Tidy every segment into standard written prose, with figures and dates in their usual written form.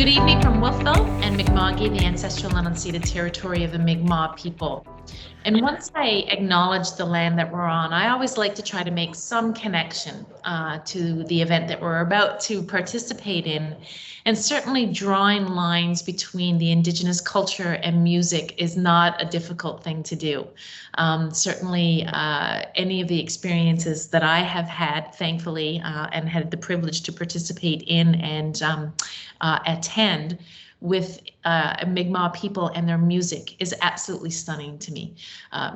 Good evening from Wolfville and Mi'kma'ki, the ancestral and unceded territory of the Mi'kmaq people. And once I acknowledge the land that we're on, I always like to try to make some connection to the event that we're about to participate in. And certainly drawing lines between the Indigenous culture and music is not a difficult thing to do. Certainly any of the experiences that I have had, thankfully, and had the privilege to participate in and attend with Mi'kmaq people and their music is absolutely stunning to me.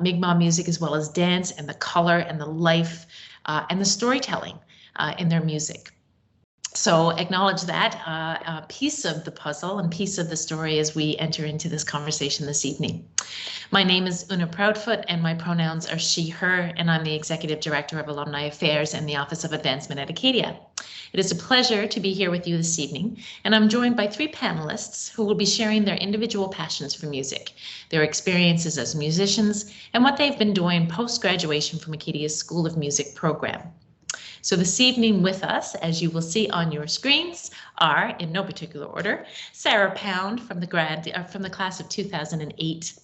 Mi'kmaq music, as well as dance and the color and the life and the storytelling in their music. So acknowledge that piece of the puzzle and piece of the story as we enter into this conversation this evening. My name is Oonagh Proudfoot and my pronouns are she, her, and I'm the Executive Director of Alumni Affairs and the Office of Advancement at Acadia. It is a pleasure to be here with you this evening, and I'm joined by three panelists who will be sharing their individual passions for music, their experiences as musicians, and what they've been doing post-graduation from Acadia's School of Music program. So this evening with us, as you will see on your screens, are, in no particular order, Sarah Pound from the class of 2008.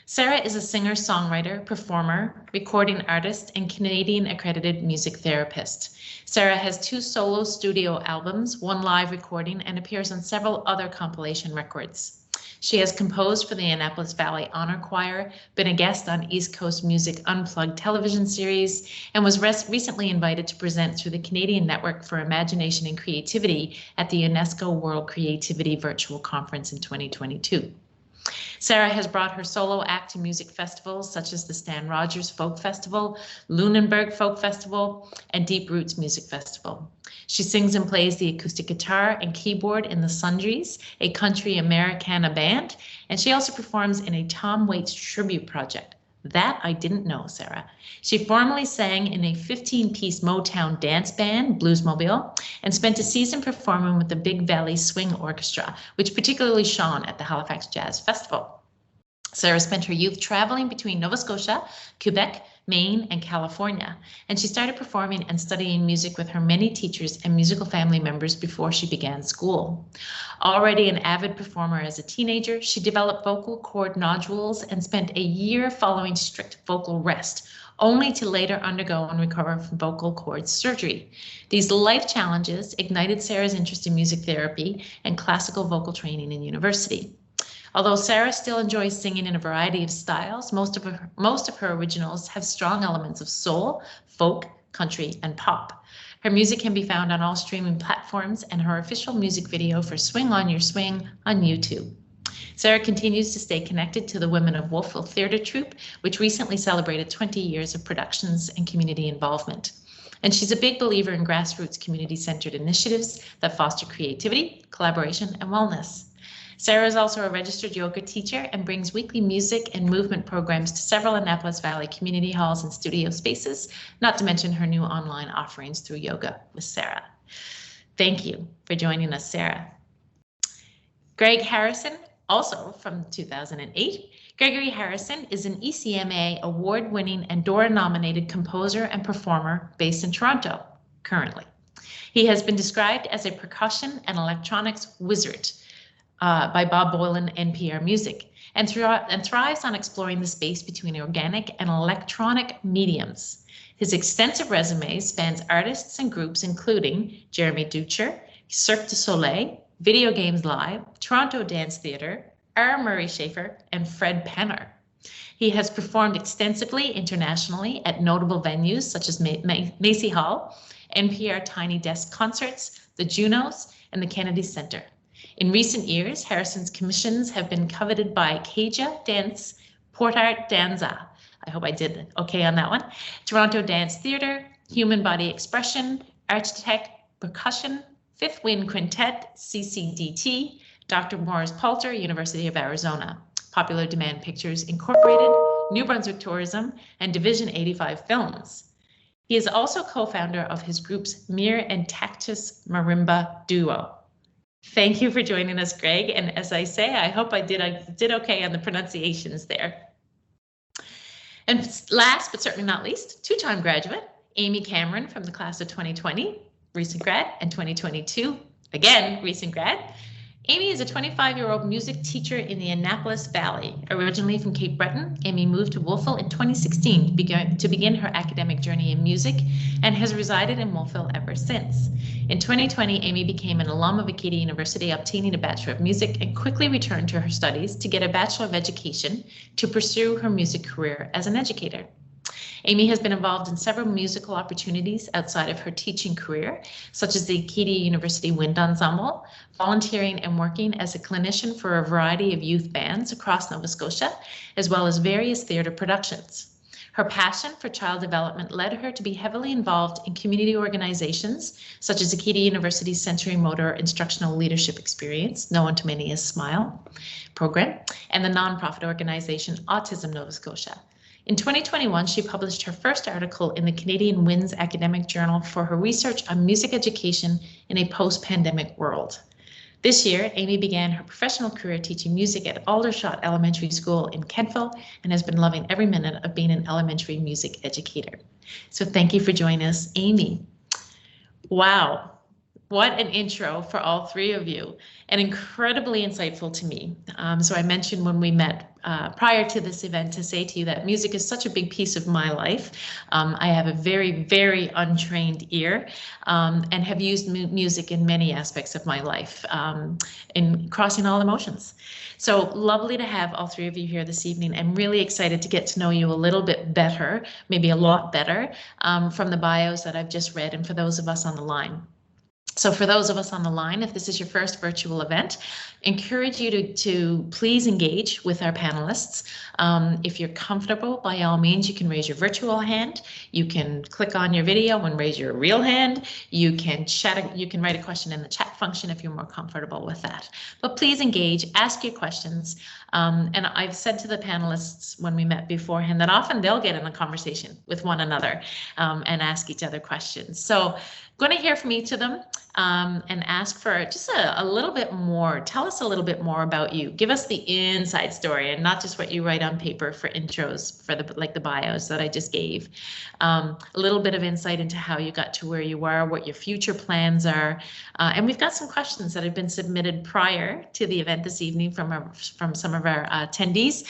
Sarah is a singer, songwriter, performer, recording artist, and Canadian accredited music therapist. Sarah has 2 solo studio albums, 1 live recording, and appears on several other compilation records. She has composed for the Annapolis Valley Honor Choir, been a guest on East Coast Music Unplugged television series, and was recently invited to present through the Canadian Network for Imagination and Creativity at the UNESCO World Creativity Virtual Conference in 2022. Sarah has brought her solo act to music festivals such as the Stan Rogers Folk Festival, Lunenburg Folk Festival, and Deep Roots Music Festival. She sings and plays the acoustic guitar and keyboard in the Sundries, a country Americana band, and she also performs in a Tom Waits tribute project. That I didn't know, Sarah. She formerly sang in a 15-piece Motown dance band, Bluesmobile, and spent a season performing with the Big Valley Swing Orchestra, which particularly shone at the Halifax Jazz Festival. Sarah spent her youth traveling between Nova Scotia, Quebec, Maine, and California, and she started performing and studying music with her many teachers and musical family members before she began school. Already an avid performer as a teenager, she developed vocal cord nodules and spent a year following strict vocal rest, only to later undergo and recover from vocal cord surgery. These life challenges ignited Sarah's interest in music therapy and classical vocal training in university. Although Sarah still enjoys singing in a variety of styles, most of her originals have strong elements of soul, folk, country, and pop. Her music can be found on all streaming platforms and her official music video for Swing on Your Swing on YouTube. Sarah continues to stay connected to the Women of Wolfville Theatre Troupe, which recently celebrated 20 years of productions and community involvement. And she's a big believer in grassroots community-centered initiatives that foster creativity, collaboration, and wellness. Sarah is also a registered yoga teacher and brings weekly music and movement programs to several Annapolis Valley community halls and studio spaces, not to mention her new online offerings through Yoga with Sarah. Thank you for joining us, Sarah. Greg Harrison, also from 2008. Gregory Harrison is an ECMA award-winning and Dora-nominated composer and performer based in Toronto, currently. He has been described as a percussion and electronics wizard by Bob Boylan, NPR Music, and thrives on exploring the space between organic and electronic mediums. His extensive resume spans artists and groups including Jeremy Ducher, Cirque du Soleil, Video Games Live, Toronto Dance Theatre, R. Murray Schafer, and Fred Penner. He has performed extensively internationally at notable venues such as Macy Hall, NPR Tiny Desk Concerts, the Junos, and the Kennedy Center. In recent years, Harrison's commissions have been coveted by Acadia Dance, Port Art Danza, I hope I did okay on that one, Toronto Dance Theatre, Human Body Expression, Architect Percussion, Fifth Wind Quintet, CCDT, Dr. Morris Palter, University of Arizona, Popular Demand Pictures Incorporated, New Brunswick Tourism, and Division 85 Films. He is also co-founder of his groups Mir and Tactus Marimba Duo. Thank you for joining us, Greg. And as I say, I hope I did okay on the pronunciations there. And last, but certainly not least, 2-time graduate, Amy Cameron from the class of 2020, recent grad, and 2022, again, recent grad. Amy is a 25-year-old music teacher in the Annapolis Valley. Originally from Cape Breton, Amy moved to Wolfville in 2016 to begin her academic journey in music and has resided in Wolfville ever since. In 2020, Amy became an alum of Acadia University, obtaining a Bachelor of Music, and quickly returned to her studies to get a Bachelor of Education to pursue her music career as an educator. Amy has been involved in several musical opportunities outside of her teaching career, such as the Acadia University Wind Ensemble, volunteering and working as a clinician for a variety of youth bands across Nova Scotia, as well as various theatre productions. Her passion for child development led her to be heavily involved in community organizations, such as Acadia University's Sensory Motor Instructional Leadership Experience, known to many as SMILE program, and the nonprofit organization Autism Nova Scotia. In 2021, she published her first article in the Canadian Winds Academic Journal for her research on music education in a post-pandemic world. This year, Amy began her professional career teaching music at Aldershot Elementary School in Kentville and has been loving every minute of being an elementary music educator. So thank you for joining us, Amy. Wow. What an intro for all three of you, and incredibly insightful to me. So I mentioned when we met prior to this event to say to you that music is such a big piece of my life. I have a very, very untrained ear and have used music in many aspects of my life, in crossing all emotions. So lovely to have all three of you here this evening. I'm really excited to get to know you a little bit better, maybe a lot better, from the bios that I've just read and for those of us on the line. So for those of us on the line, if this is your first virtual event, encourage you to please engage with our panelists. If you're comfortable, by all means, you can raise your virtual hand. You can click on your video and raise your real hand. You can chat. You can write a question in the chat function if you're more comfortable with that. But please engage, ask your questions. And I've said to the panelists when we met beforehand that often they'll get in a conversation with one another and ask each other questions. So going to hear from each of them and ask for just a little bit more. Tell us a little bit more about you. Give us the inside story and not just what you write on paper for intros, for the bios that I just gave. A little bit of insight into how you got to where you are, what your future plans are. And we've got some questions that have been submitted prior to the event this evening from some of our attendees.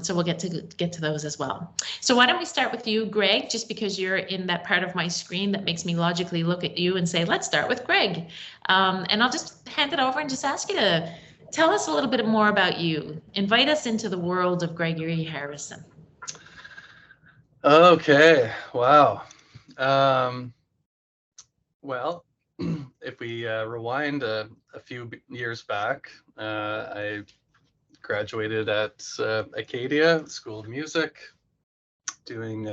So we'll get to those as well. So why don't we start with you, Greg, just because you're in that part of my screen that makes me logically look at you and say, let's start with Greg. And I'll just hand it over and just ask you to tell us a little bit more about you. Invite us into the world of Gregory Harrison. Okay, wow. Well, if we rewind a few years back, I graduated at Acadia School of Music, doing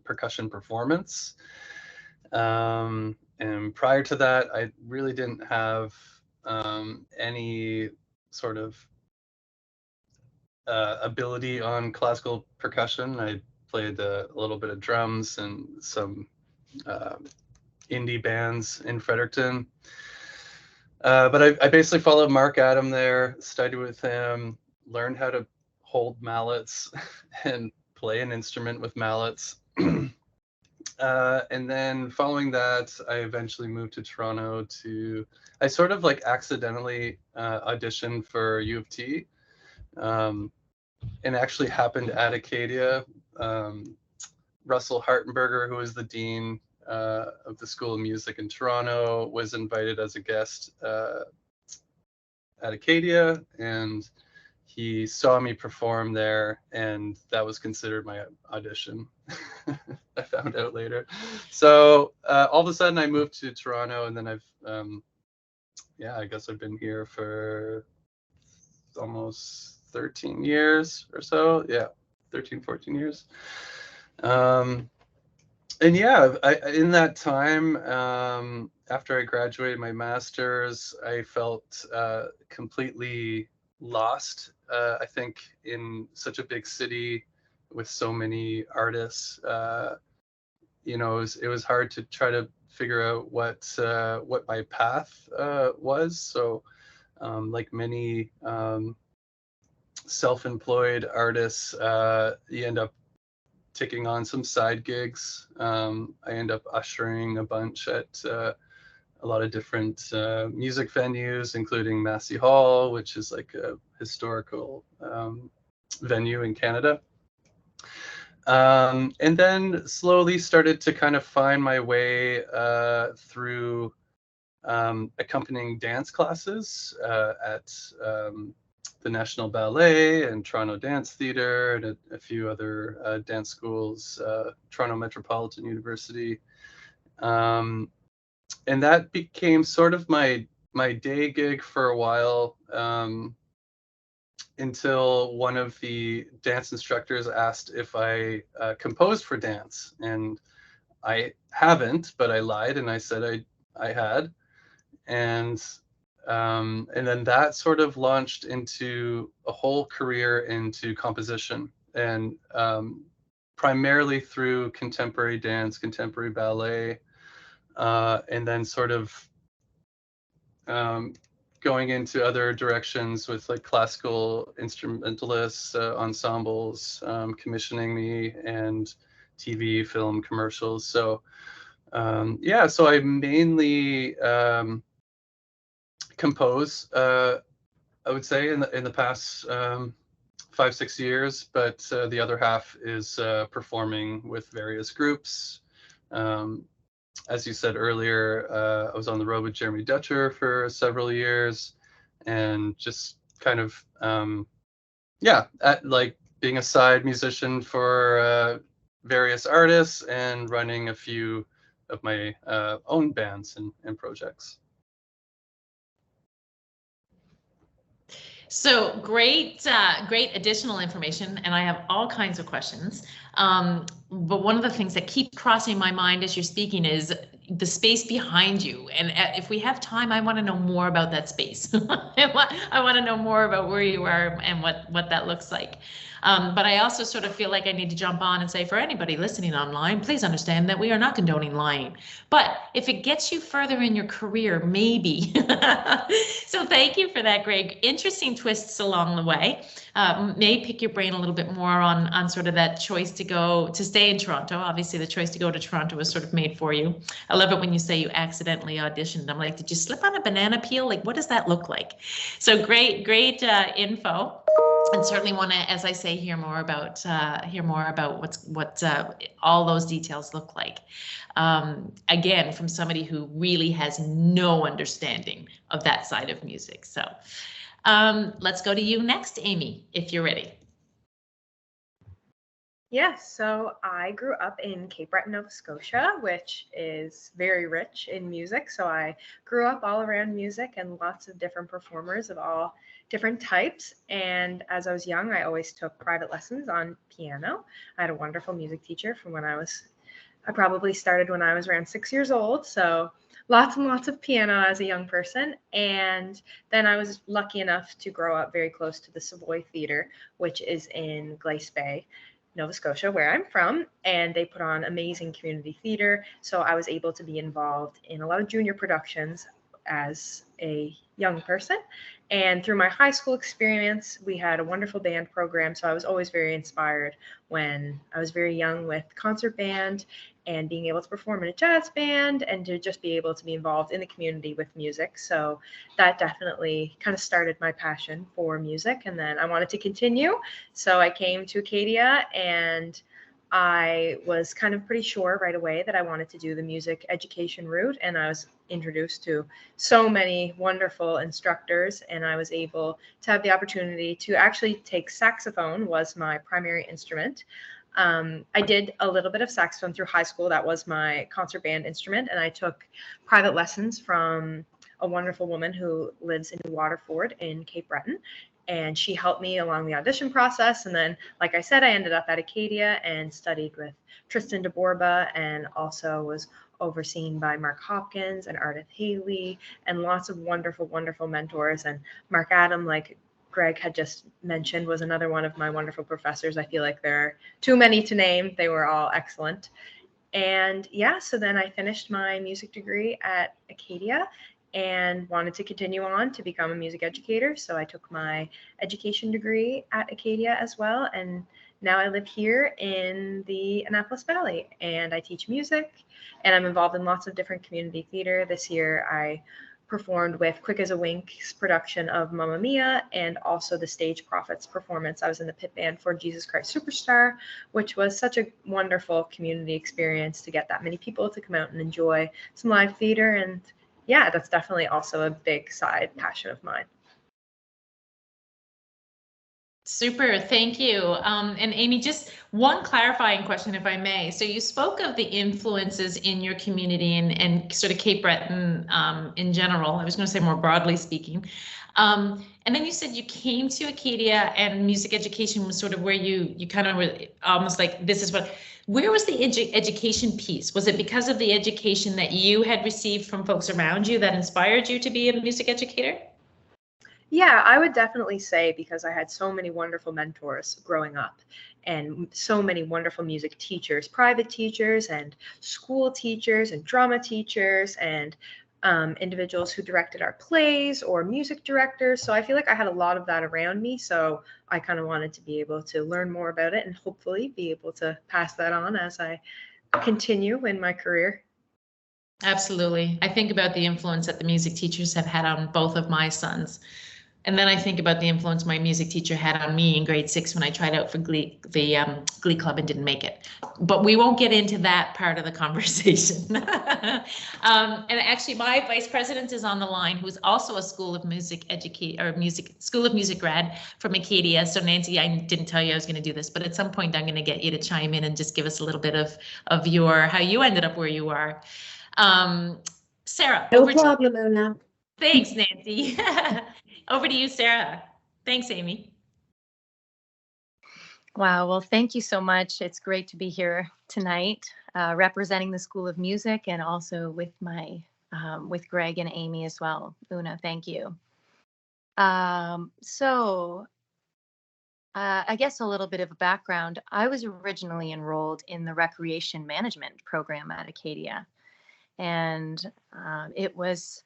percussion performance. And prior to that, I really didn't have any sort of ability on classical percussion. I played a little bit of drums and some indie bands in Fredericton. But I basically followed Mark Adam there, studied with him, learned how to hold mallets and play an instrument with mallets. And then following that, I eventually moved to Toronto I sort of like accidentally auditioned for U of T, and actually happened at Acadia. Russell Hartenberger, who was the dean of the School of Music in Toronto, was invited as a guest at Acadia, and he saw me perform there, and that was considered my audition. I found out later. So all of a sudden I moved to Toronto, and then I've, I guess I've been here for almost 13 years or so. Yeah, 13, 14 years. And yeah, in that time, after I graduated my master's, I felt completely lost. I think in such a big city with so many artists, it was hard to try to figure out what my path was. So like many self-employed artists, you end up taking on some side gigs. I end up ushering a bunch at a lot of different music venues, including Massey Hall, which is like a historical venue in Canada. And then slowly started to kind of find my way through accompanying dance classes at the National Ballet and Toronto Dance Theatre and a few other dance schools, Toronto Metropolitan University. And that became sort of my day gig for a while, until one of the dance instructors asked if I composed for dance. And I haven't, but I lied and I said I had. And then that sort of launched into a whole career into composition, and primarily through contemporary dance, contemporary ballet, and then sort of going into other directions with like classical instrumentalists, ensembles, commissioning me, and TV, film, commercials. So yeah, so I mainly compose, I would say, in the past 5-6 years, but the other half is performing with various groups. As you said earlier, I was on the road with Jeremy Dutcher for several years, and just kind of like being a side musician for various artists and running a few of my own bands and projects. So great, great additional information, and I have all kinds of questions. But one of the things that keeps crossing my mind as you're speaking is the space behind you. And if we have time, I want to know more about that space. I want to know more about where you are and what that looks like. But I also sort of feel like I need to jump on and say, for anybody listening online, please understand that we are not condoning lying. But if it gets you further in your career, maybe. So thank you for that, Greg. Interesting twists along the way. May pick your brain a little bit more on sort of that choice to stay in Toronto. Obviously, the choice to go to Toronto was sort of made for you. I love it when you say you accidentally auditioned. I'm like, did you slip on a banana peel? Like, what does that look like? So great info. And certainly want to, as I say, hear more about what all those details look like. Again, from somebody who really has no understanding of that side of music. So let's go to you next, Amy, if you're ready. Yes, so I grew up in Cape Breton, Nova Scotia, which is very rich in music. So I grew up all around music and lots of different performers of all different types. And as I was young, I always took private lessons on piano. I had a wonderful music teacher from I probably started when I was around 6 years old. So lots and lots of piano as a young person. And then I was lucky enough to grow up very close to the Savoy Theatre, which is in Glace Bay, Nova Scotia, where I'm from, and they put on amazing community theater. So I was able to be involved in a lot of junior productions as a young person. And through my high school experience, we had a wonderful band program. So I was always very inspired when I was very young with concert band and being able to perform in a jazz band and to just be able to be involved in the community with music. So that definitely kind of started my passion for music. And then I wanted to continue. So I came to Acadia, and I was kind of pretty sure right away that I wanted to do the music education route. And I was introduced to so many wonderful instructors, and I was able to have the opportunity to actually take saxophone was my primary instrument. I did a little bit of saxophone through high school. That was my concert band instrument. And I took private lessons from a wonderful woman who lives in Waterford in Cape Breton. And she helped me along the audition process. And then, like I said, I ended up at Acadia and studied with Tristan DeBorba, and also was overseen by Mark Hopkins and Ardith Haley and lots of wonderful, wonderful mentors. And Mark Adam, like Greg had just mentioned, was another one of my wonderful professors. I feel like there are too many to name. They were all excellent. And yeah, so then I finished my music degree at Acadia and wanted to continue on to become a music educator. So I took my education degree at Acadia as well. And now I live here in the Annapolis Valley, and I teach music, and I'm involved in lots of different community theater. This year I performed with Quick as a Wink's production of Mamma Mia, and also the Stage Prophets performance. I was in the pit band for Jesus Christ Superstar, which was such a wonderful community experience to get that many people to come out and enjoy some live theater. And yeah, that's definitely also a big side passion of mine. Super, thank you. And Amy, just one clarifying question, if I may. So you spoke of the influences in your community and sort of Cape Breton in general. I was going to say more broadly speaking. And then you said you came to Acadia and music education was sort of where you kind of were almost like, this is what, where was the education piece? Was it because of the education that you had received from folks around you that inspired you to be a music educator? Yeah, I would definitely say, because I had so many wonderful mentors growing up and so many wonderful music teachers, private teachers and school teachers and drama teachers and individuals who directed our plays or music directors. So I feel like I had a lot of that around me. So I kind of wanted to be able to learn more about it and hopefully be able to pass that on as I continue in my career. Absolutely. I think about the influence that the music teachers have had on both of my sons. And then I think about the influence my music teacher had on me in grade 6 when I tried out for Glee Club and didn't make it. But we won't get into that part of the conversation. And actually, my vice president is on the line, who's also a School of Music School of Music grad from Acadia. So Nancy, I didn't tell you I was going to do this, but at some point I'm going to get you to chime in and just give us a little bit of how you ended up where you are. Sarah. No problem, Oonagh. Thanks, Nancy. Over to you, Sarah. Thanks, Amy. Wow, well, thank you so much. It's great to be here tonight, representing the School of Music and also with with Greg and Amy as well. Oonagh, thank you. I guess a little bit of a background. I was originally enrolled in the recreation management program at Acadia, and it was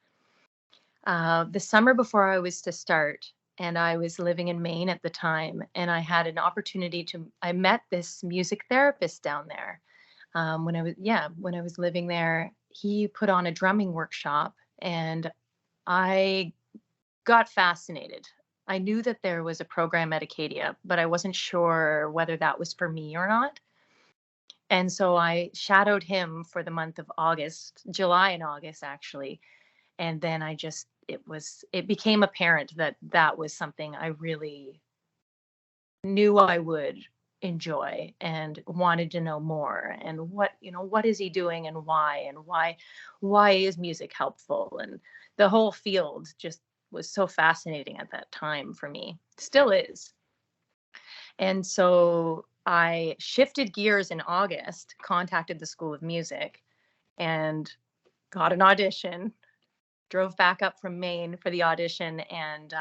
the summer before I was to start, and I was living in Maine at the time, and I had an opportunity I met this music therapist down there. When I was living there, he put on a drumming workshop, and I got fascinated. I knew that there was a program at Acadia, but I wasn't sure whether that was for me or not. And so I shadowed him for the month of July and August, actually. And then it became apparent that was something I really knew I would enjoy and wanted to know more. And what is he doing and why is music helpful? And the whole field just was so fascinating at that time for me, still is. And so I shifted gears in August, contacted the School of Music, and got an audition. Drove back up from Maine for the audition, and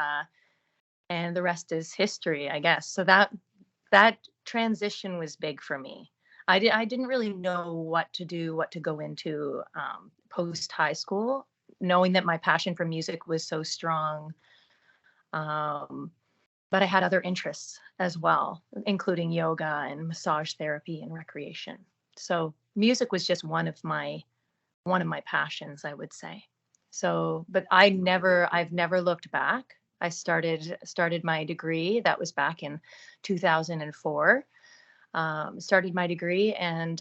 the rest is history, I guess. So that transition was big for me. I didn't really know what to do, what to go into post high school, knowing that my passion for music was so strong. But I had other interests as well, including yoga and massage therapy and recreation. So music was just one of my passions, I would say. So, but I've never looked back. I started my degree. That was back in 2004. Started my degree and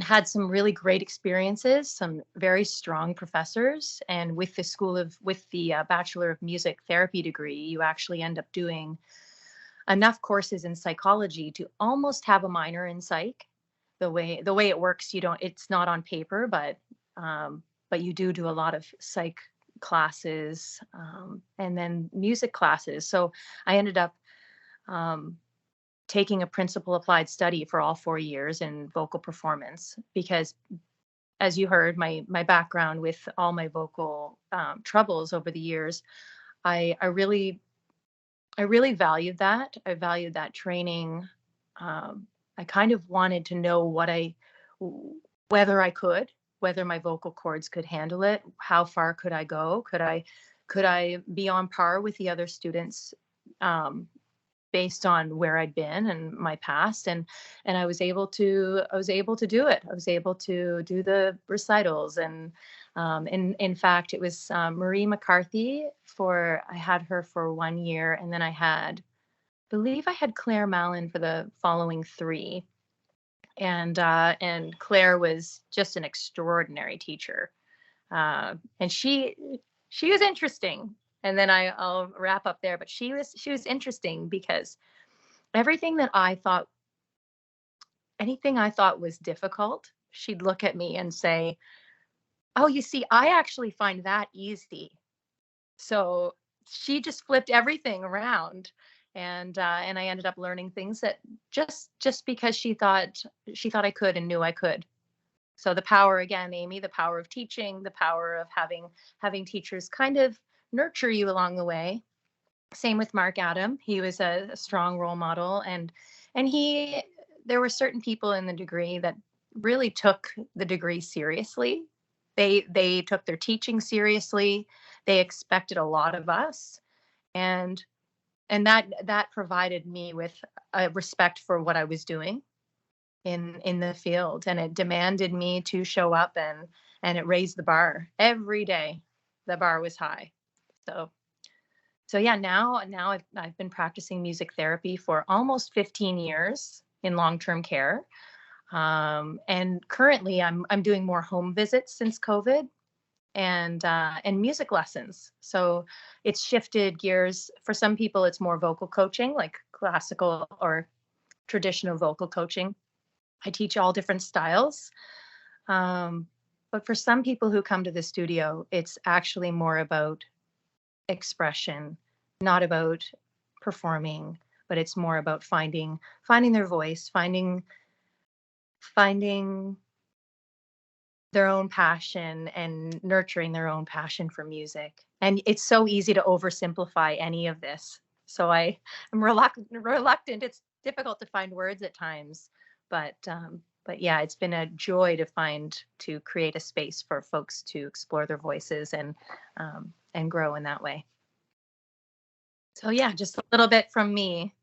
had some really great experiences, some very strong professors. And with the Bachelor of Music Therapy degree, you actually end up doing enough courses in psychology to almost have a minor in psych. The way it works, it's not on paper, but you do a lot of psych classes and then music classes. So I ended up taking a principal applied study for all 4 years in vocal performance, because as you heard, my background with all my vocal troubles over the years, I really valued that. I valued that training. I kind of wanted to know whether my vocal cords could handle it. How far could I go? Could I be on par with the other students based on where I'd been and my past, and I was able to do it. I was able to do the recitals, and in fact, it was Marie McCarthy I had her for 1 year, and then believe I had Claire Mallon for the following 3. And Claire was just an extraordinary teacher. And she was interesting. And then I'll wrap up there, but she was interesting because anything I thought was difficult, she'd look at me and say, "Oh, you see, I actually find that easy." So she just flipped everything around, and I ended up learning things that just because she thought I could and knew I could. So the power, again, Amy, the power of teaching, the power of having teachers kind of nurture you along the way. Same with Mark Adam. He was a strong role model, and there were certain people in the degree that really took the degree seriously. They took their teaching seriously. They expected a lot of us, and that provided me with a respect for what I was doing in the field, and it demanded me to show up, and it raised the bar every day. The bar was high. So yeah, now I've been practicing music therapy for almost 15 years in long-term care. And currently I'm doing more home visits since COVID, and music lessons. So it's shifted gears. For some people, it's more vocal coaching, like classical or traditional vocal coaching. I teach all different styles. But for some people who come to the studio, it's actually more about expression, not about performing, but it's more about finding their voice, finding their own passion and nurturing their own passion for music. And it's so easy to oversimplify any of this. So I'm reluctant. It's difficult to find words at times, but yeah, it's been a joy to create a space for folks to explore their voices and grow in that way. So yeah, just a little bit from me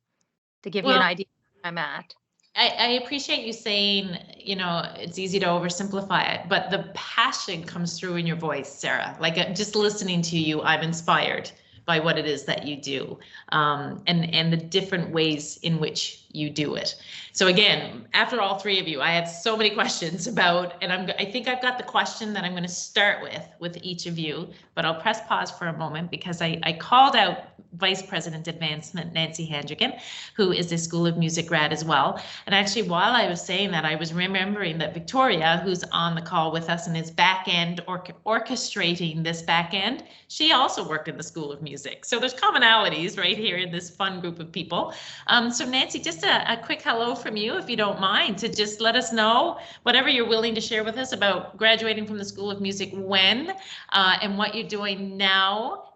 to give you an idea where I'm at. I appreciate you saying, it's easy to oversimplify it, but the passion comes through in your voice, Sarah. Like just listening to you, I'm inspired by what it is that you do, and the different ways in which you do it. So again, after all 3 of you, I had so many questions about, and I think I've got the question that I'm going to start with each of you, but I'll press pause for a moment because I called out Vice President Advancement Nancy Handrigan, who is a School of Music grad as well. And actually, while I was saying that, I was remembering that Victoria, who's on the call with us and is back end orchestrating this back end, she also worked in the School of Music. So there's commonalities right here in this fun group of people. So Nancy, just a quick hello from you, if you don't mind, to just let us know whatever you're willing to share with us about graduating from the School of Music when, and what you're doing now,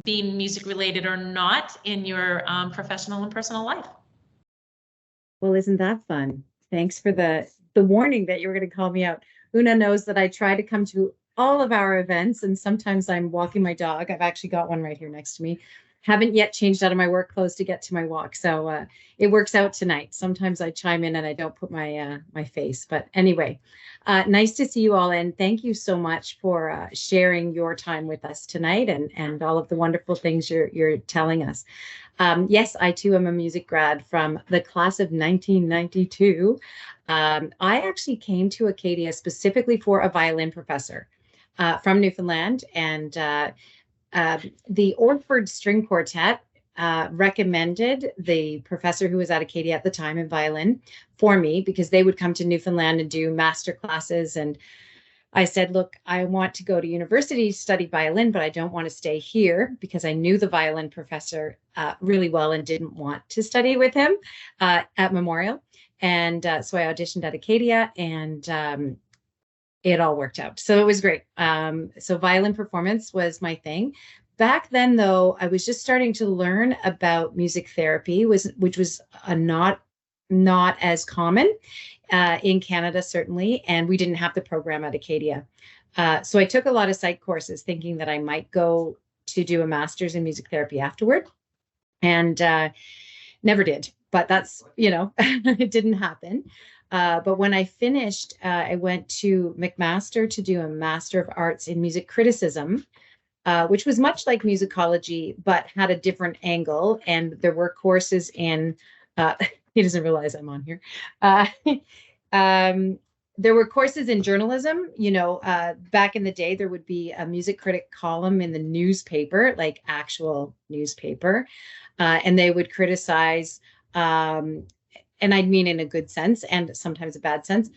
being music related or not, in your professional and personal life. Well, isn't that fun? Thanks for the warning that you were going to call me out. Oonagh knows that I try to come to all of our events, and sometimes I'm walking my dog. I've actually got one right here next to me. Haven't yet changed out of my work clothes to get to my walk, so it works out tonight. Sometimes I chime in and I don't put my my face, but anyway, nice to see you all, and thank you so much for sharing your time with us tonight and all of the wonderful things you're telling us. Yes, I too am a music grad from the class of 1992. I actually came to Acadia specifically for a violin professor from Newfoundland, and the Orford String Quartet recommended the professor who was at Acadia at the time in violin for me, because they would come to Newfoundland and do master classes. And I said, look, I want to go to university to study violin, but I don't want to stay here, because I knew the violin professor really well and didn't want to study with him at Memorial. And so I auditioned at Acadia, and it all worked out. So it was great. So violin performance was my thing. Back then, though, I was just starting to learn about music therapy, which was not as common in Canada, certainly. And we didn't have the program at Acadia. So I took a lot of psych courses thinking that I might go to do a master's in music therapy afterward. And Never did, but that's, it didn't happen. But when I finished, I went to McMaster to do a Master of Arts in Music Criticism, which was much like musicology, but had a different angle. And there were courses in, he doesn't realize I'm on here. There were courses in journalism. Back in the day, there would be a music critic column in the newspaper, like actual newspaper, and they would criticize, and I mean in a good sense and sometimes a bad sense,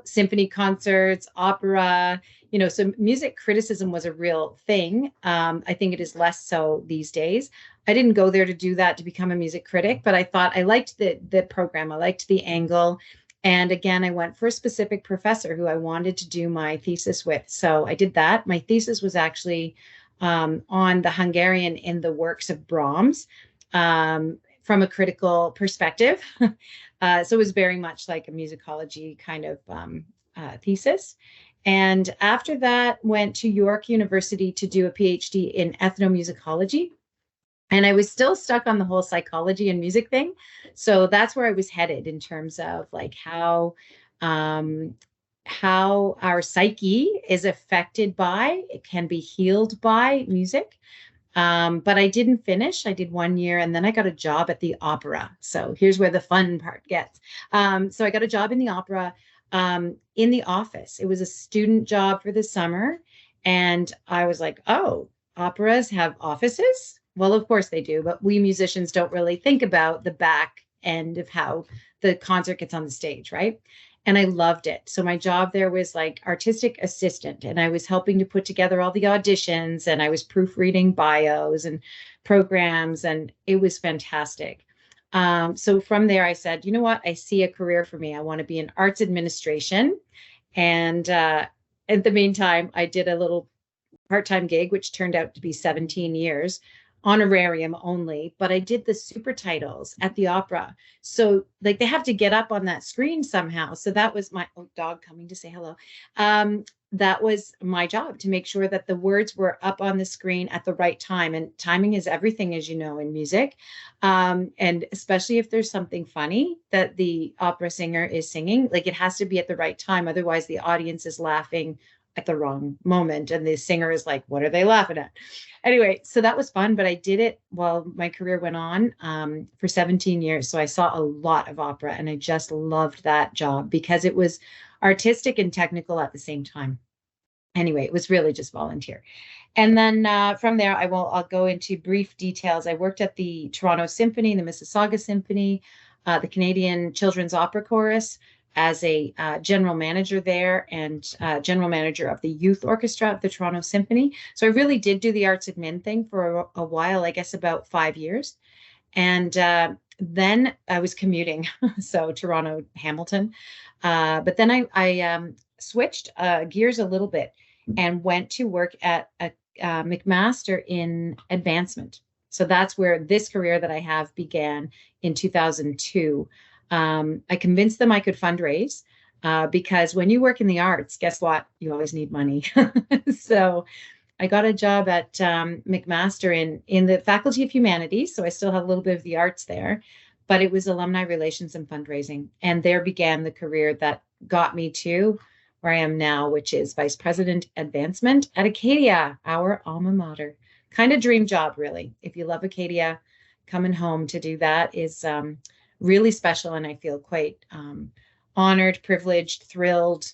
symphony concerts, opera, so music criticism was a real thing. I think it is less so these days. I didn't go there to do that to become a music critic, but I thought I liked the program. I liked the angle. And again, I went for a specific professor who I wanted to do my thesis with. So I did that. My thesis was actually on the Hungarian in the works of Brahms from a critical perspective. So it was very much like a musicology kind of thesis. And after that, went to York University to do a PhD in ethnomusicology. And I was still stuck on the whole psychology and music thing. So that's where I was headed in terms of like how our psyche is affected by, it can be healed by music. But I didn't finish. I did 1 year and then I got a job at the opera. So here's where the fun part gets. So I got a job in the opera in the office. It was a student job for the summer. And I was like, oh, operas have offices? Well, of course they do, but we musicians don't really think about the back end of how the concert gets on the stage, right? And I loved it. So my job there was like artistic assistant, and I was helping to put together all the auditions, and I was proofreading bios and programs, and it was fantastic. So from there, I said, you know what? I see a career for me. I want to be in arts administration. And in the meantime, I did a little part-time gig, which turned out to be 17 years, honorarium only, but I did the super titles at the opera. So like they have to get up on that screen somehow. So that was my dog coming to say hello. That was my job, to make sure that the words were up on the screen at the right time. And timing is everything, as you know, in music. And especially if there's something funny that the opera singer is singing, like it has to be at the right time. Otherwise the audience is laughing at the wrong moment. And the singer is like, what are they laughing at? Anyway, so that was fun, but I did it while my career went on for 17 years. So I saw a lot of opera, and I just loved that job because it was artistic and technical at the same time. Anyway, it was really just volunteer. And then from there, I'll go into brief details. I worked at the Toronto Symphony, the Mississauga Symphony, the Canadian Children's Opera Chorus, as a general manager there, and general manager of the youth orchestra of the Toronto Symphony. So I really did do the arts admin thing for a while, I guess about 5 years. And then I was commuting, so Toronto, Hamilton. But then I switched gears a little bit and went to work at a McMaster in advancement. So that's where this career that I have began in 2002. I convinced them I could fundraise because when you work in the arts, guess what? You always need money. So I got a job at McMaster in the Faculty of Humanities. So I still have a little bit of the arts there, but it was alumni relations and fundraising. And there began the career that got me to where I am now, which is Vice President Advancement at Acadia, our alma mater. Kind of dream job, really. If you love Acadia, coming home to do that is really special. And I feel quite honored, privileged, thrilled,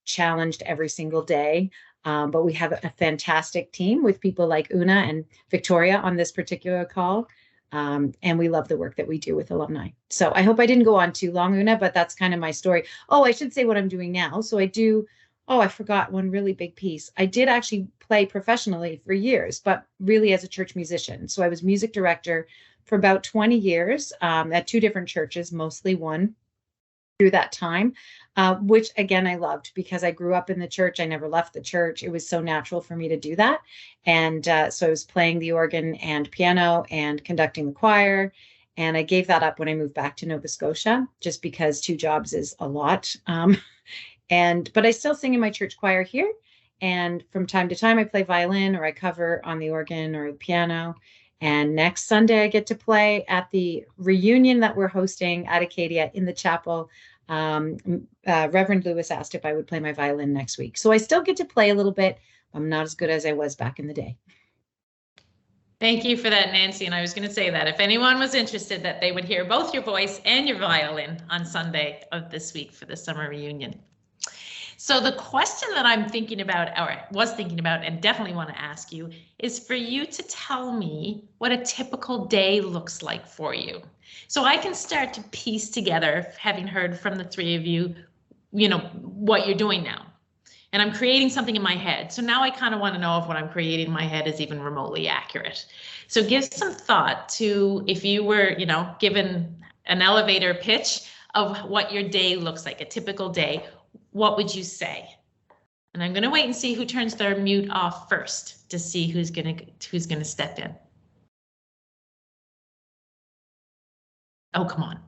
challenged every single day. But we have a fantastic team with people like Oonagh and Victoria on this particular call. And we love the work that we do with alumni. So I hope I didn't go on too long, Oonagh, but that's kind of my story. Oh, I should say what I'm doing now. So I forgot one really big piece. I did actually play professionally for years, but really as a church musician. So I was music director for about 20 years at 2 different churches, mostly one through that time, which again, I loved because I grew up in the church. I never left the church. It was so natural for me to do that. And so I was playing the organ and piano and conducting the choir. And I gave that up when I moved back to Nova Scotia, just because 2 jobs is a lot. But I still sing in my church choir here. And from time to time, I play violin or I cover on the organ or the piano. And next Sunday, I get to play at the reunion that we're hosting at Acadia in the chapel. Reverend Lewis asked if I would play my violin next week. So I still get to play a little bit. I'm not as good as I was back in the day. Thank you for that, Nancy. And I was going to say that if anyone was interested, that they would hear both your voice and your violin on Sunday of this week for the summer reunion. So the question that I'm thinking about, or was thinking about, and definitely want to ask you, is for you to tell me what a typical day looks like for you. So I can start to piece together, having heard from the three of you, what you're doing now. And I'm creating something in my head. So now I kind of want to know if what I'm creating in my head is even remotely accurate. So give some thought to, if you were, given an elevator pitch of what your day looks like, a typical day, what would you say? And I'm going to wait and see who turns their mute off first to see who's going to step in. Oh, come on.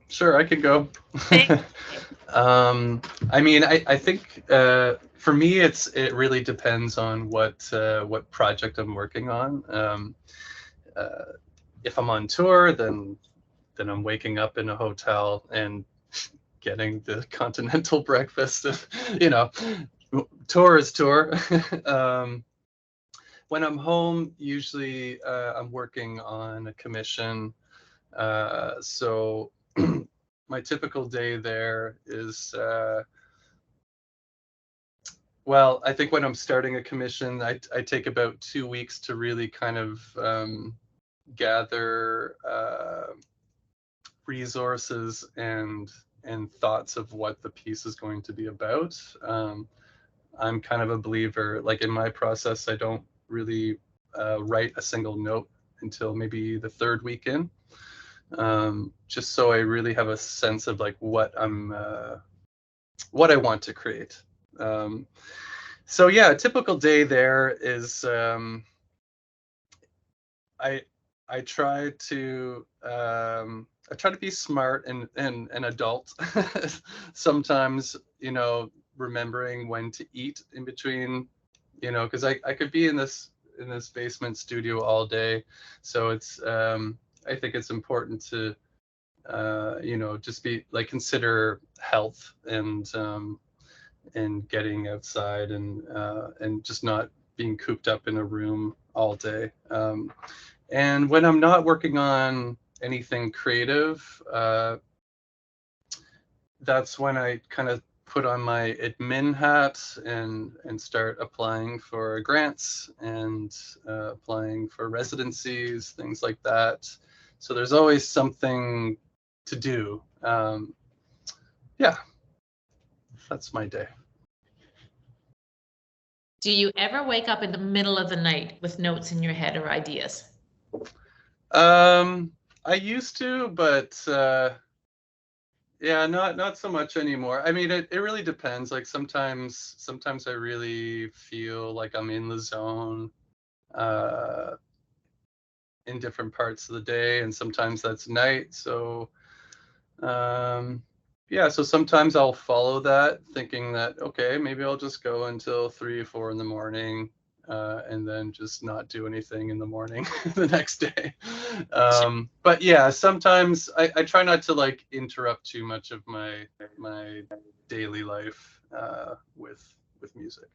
Sure, I can go. I mean, I think for me, it really depends on what project I'm working on. If I'm on tour, then I'm waking up in a hotel and getting the continental breakfast. Tour is tour. When I'm home, usually I'm working on a commission. So my typical day there is, well, I think when I'm starting a commission, I take about 2 weeks to really kind of gather resources and thoughts of what the piece is going to be about. I'm kind of a believer, like in my process, I don't really write a single note until maybe the third week in. Just so I really have a sense of like what I want to create. So yeah, a typical day there is I try to be smart and an adult. Sometimes, remembering when to eat in between, because I could be in this basement studio all day. So it's I think it's important to just be like, consider health and getting outside and just not being cooped up in a room all day. And when I'm not working on anything creative, that's when I kind of put on my admin hat and start applying for grants and applying for residencies, things like that. So there's always something to do. Yeah, that's my day. Do you ever wake up in the middle of the night with notes in your head or ideas? I used to, but yeah, not so much anymore. I mean, it really depends. Like sometimes I really feel like I'm in the zone in different parts of the day, and sometimes that's night. So yeah, so sometimes I'll follow that, thinking that, okay, maybe I'll just go until 3 or 4 in the morning, and then just not do anything in the morning the next day. But yeah, sometimes I try not to like interrupt too much of my daily life with music.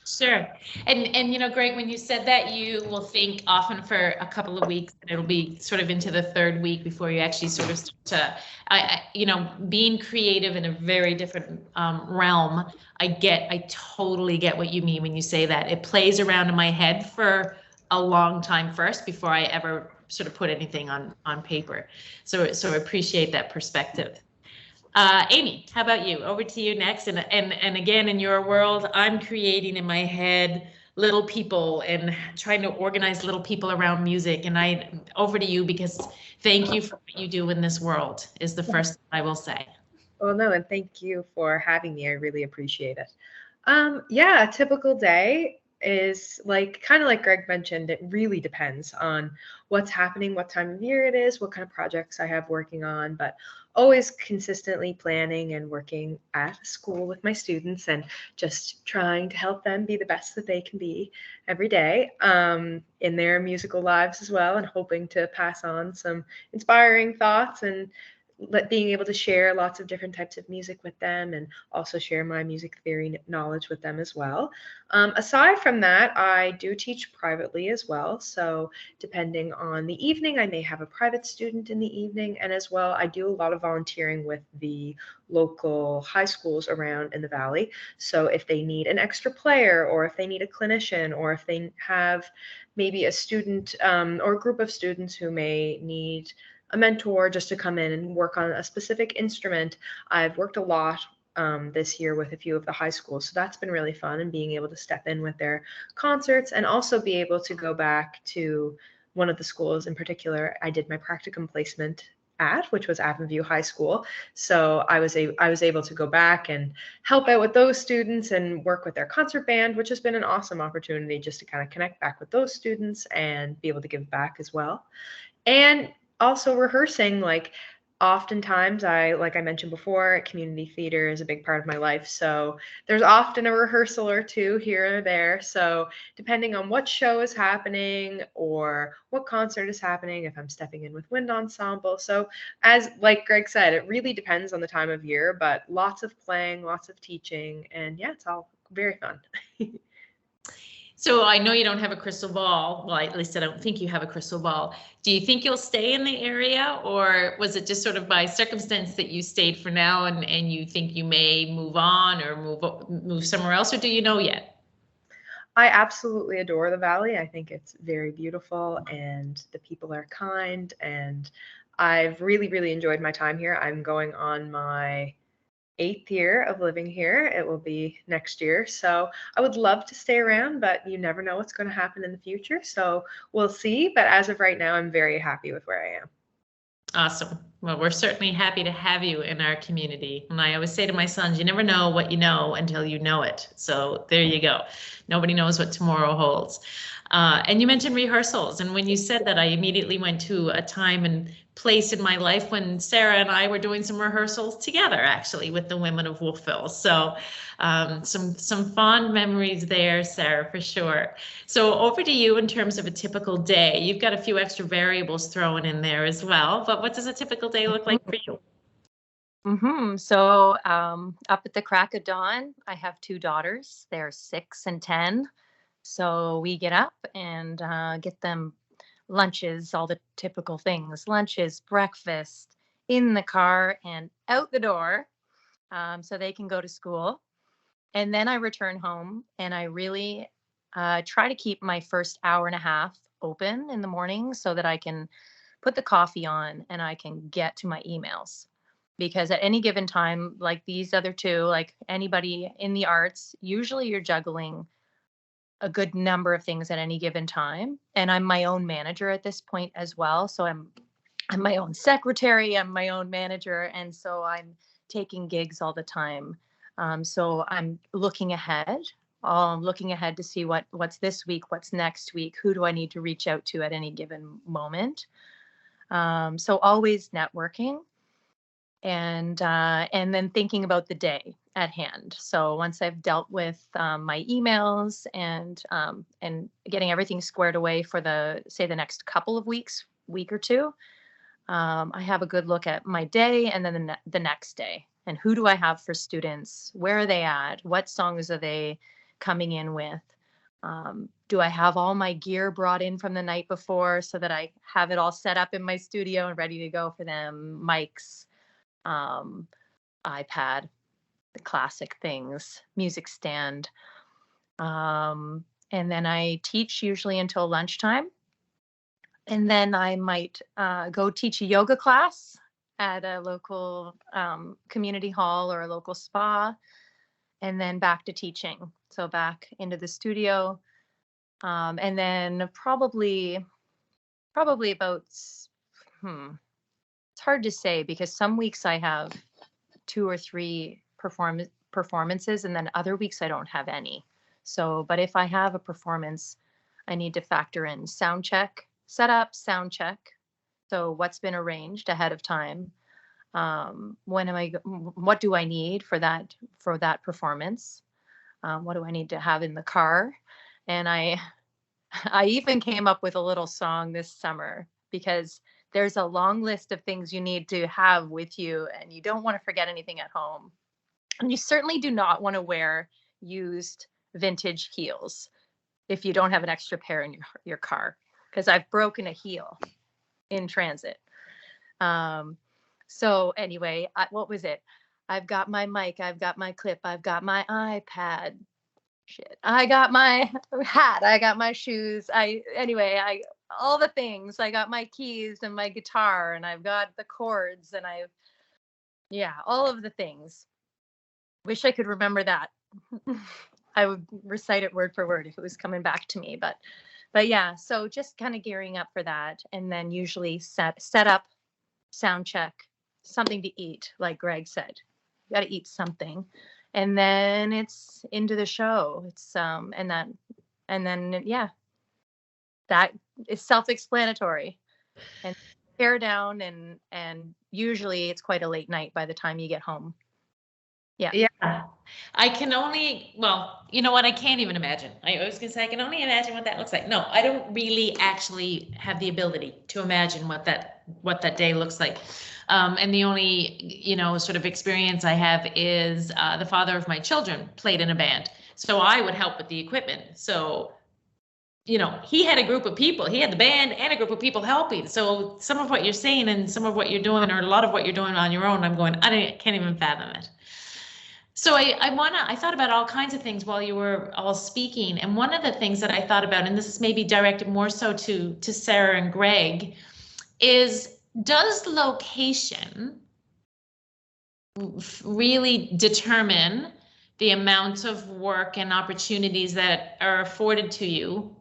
Sure. And Greg, when you said that, you will think often for a couple of weeks, and it'll be sort of into the third week before you actually sort of start to, being creative in a very different realm. I totally get what you mean when you say that. It plays around in my head for a long time first before I ever sort of put anything on paper. So I appreciate that perspective. Amy, how about you? Over to you next. And again, in your world, I'm creating in my head little people and trying to organize little people around music. And over to you, because thank you for what you do in this world is the first thing I will say. Well, no, and thank you for having me. I really appreciate it. Yeah, a typical day is like kind of like Greg mentioned, it really depends on what's happening, what time of year it is, what kind of projects I have working on, but always consistently planning and working at school with my students and just trying to help them be the best that they can be every day in their musical lives as well, and hoping to pass on some inspiring thoughts and being able to share lots of different types of music with them, and also share my music theory knowledge with them as well. Aside from that, I do teach privately as well. So depending on the evening, I may have a private student in the evening. And as well, I do a lot of volunteering with the local high schools around in the Valley. So if they need an extra player, or if they need a clinician, or if they have maybe a student or a group of students who may need a mentor just to come in and work on a specific instrument. I've worked a lot this year with a few of the high schools. So that's been really fun, and being able to step in with their concerts, and also be able to go back to one of the schools in particular I did my practicum placement at, which was Avenue High School. So I was able to go back and help out with those students and work with their concert band, which has been an awesome opportunity just to kind of connect back with those students and be able to give back as well. And also rehearsing, like oftentimes like I mentioned before, community theater is a big part of my life. So there's often a rehearsal or two here or there. So depending on what show is happening or what concert is happening, if I'm stepping in with wind ensemble. So as like Greg said, it really depends on the time of year, but lots of playing, lots of teaching, and yeah, it's all very fun. So I know you don't have a crystal ball. Well, at least I don't think you have a crystal ball. Do you think you'll stay in the area, or was it just sort of by circumstance that you stayed for now, and you think you may move on or move somewhere else, or do you know yet? I absolutely adore the Valley. I think it's very beautiful, and the people are kind, and I've really, really enjoyed my time here. I'm going on my 8th year of living here. It will be next year. So I would love to stay around, but you never know what's going to happen in the future. So we'll see. But as of right now, I'm very happy with where I am. Awesome. Well, we're certainly happy to have you in our community. And I always say to my sons, you never know what you know until you know it. So there you go. Nobody knows what tomorrow holds. And you mentioned rehearsals. And when you said that, I immediately went to a time and place in my life when Sarah and I were doing some rehearsals together, actually, with the women of Wolfville. So some fond memories there, Sarah, for sure. So over to you in terms of a typical day. You've got a few extra variables thrown in there as well, but what does a typical day look like for you? So up at the crack of dawn, I have 2 daughters. They're 6 and 10. So we get up and get them lunches, all the typical things, lunches, breakfast, in the car and out the door, so they can go to school. And then I return home, and I really try to keep my first hour and a half open in the morning so that I can put the coffee on and I can get to my emails. Because at any given time, like these other 2, like anybody in the arts, usually you're juggling a good number of things at any given time. And I'm my own manager at this point as well. So I'm my own secretary, I'm my own manager. And so I'm taking gigs all the time. So I'm looking ahead to see what's this week, what's next week, who do I need to reach out to at any given moment. So always networking. And then thinking about the day at hand. So once I've dealt with my emails and getting everything squared away for the next couple of weeks, week or two, I have a good look at my day, and then the next day, and who do I have for students? Where are they at? What songs are they coming in with? Do I have all my gear brought in from the night before so that I have it all set up in my studio and ready to go for them? Mics, iPad, the classic things, music stand. And then I teach usually until lunchtime. And then I might go teach a yoga class at a local community hall or a local spa, and then back to teaching. So back into the studio. And then probably about, it's hard to say, because some weeks I have 2 or 3 performances, and then other weeks I don't have any. So, but if I have a performance, I need to factor in sound check, setup, sound check. So what's been arranged ahead of time? What do I need for that performance? What do I need to have in the car? And I even came up with a little song this summer, because there's a long list of things you need to have with you, and you don't want to forget anything at home. And you certainly do not want to wear used vintage heels if you don't have an extra pair in your car, because I've broken a heel in transit. So anyway, what was it? I've got my mic, I've got my clip, I've got my iPad. Shit, I got my hat, I got my shoes. All the things. I got my keys and my guitar, and I've got the chords, and all of the things. Wish I could remember that. I would recite it word for word if it was coming back to me, but yeah, so just kind of gearing up for that, and then usually set up, sound check, something to eat, like Greg said. You got to eat something, and then it's into the show. It's that is self-explanatory, and tear down, and usually it's quite a late night by the time you get home. Yeah. I can only, well, you know what? I can't even imagine. I was going to say, I can only imagine what that looks like. No, I don't really actually have the ability to imagine what that day looks like. And the only, sort of experience I have is the father of my children played in a band. So I would help with the equipment. So, he had a group of people, he had the band and a group of people helping. So some of what you're saying and some of what you're doing, or a lot of what you're doing on your own, I'm going, can't even fathom it. So I thought about all kinds of things while you were all speaking. And one of the things that I thought about, and this is maybe directed more so to Sarah and Greg, is, does location really determine the amount of work and opportunities that are afforded to you?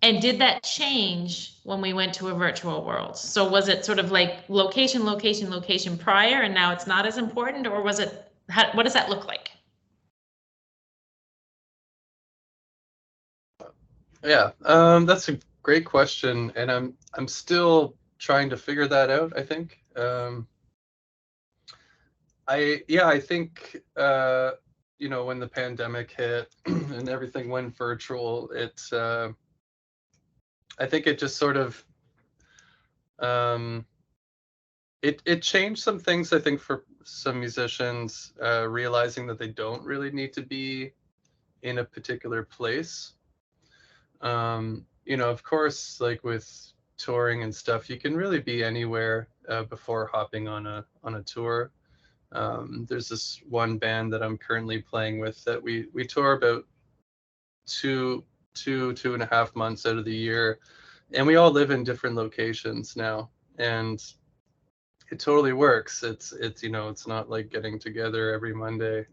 And did that change when we went to a virtual world? So was it sort of like location prior, and now it's not as important, or was it? What does that look like? Yeah, that's a great question, and I'm still trying to figure that out, I think. I think when the pandemic hit and everything went virtual, I think it just sort of it changed some things, I think, for some musicians, realizing that they don't really need to be in a particular place. Of course, like with touring and stuff, you can really be anywhere before hopping on a tour. There's this one band that I'm currently playing with that we tour about two and a half months out of the year, and we all live in different locations now, and it totally works. It's not like getting together every Monday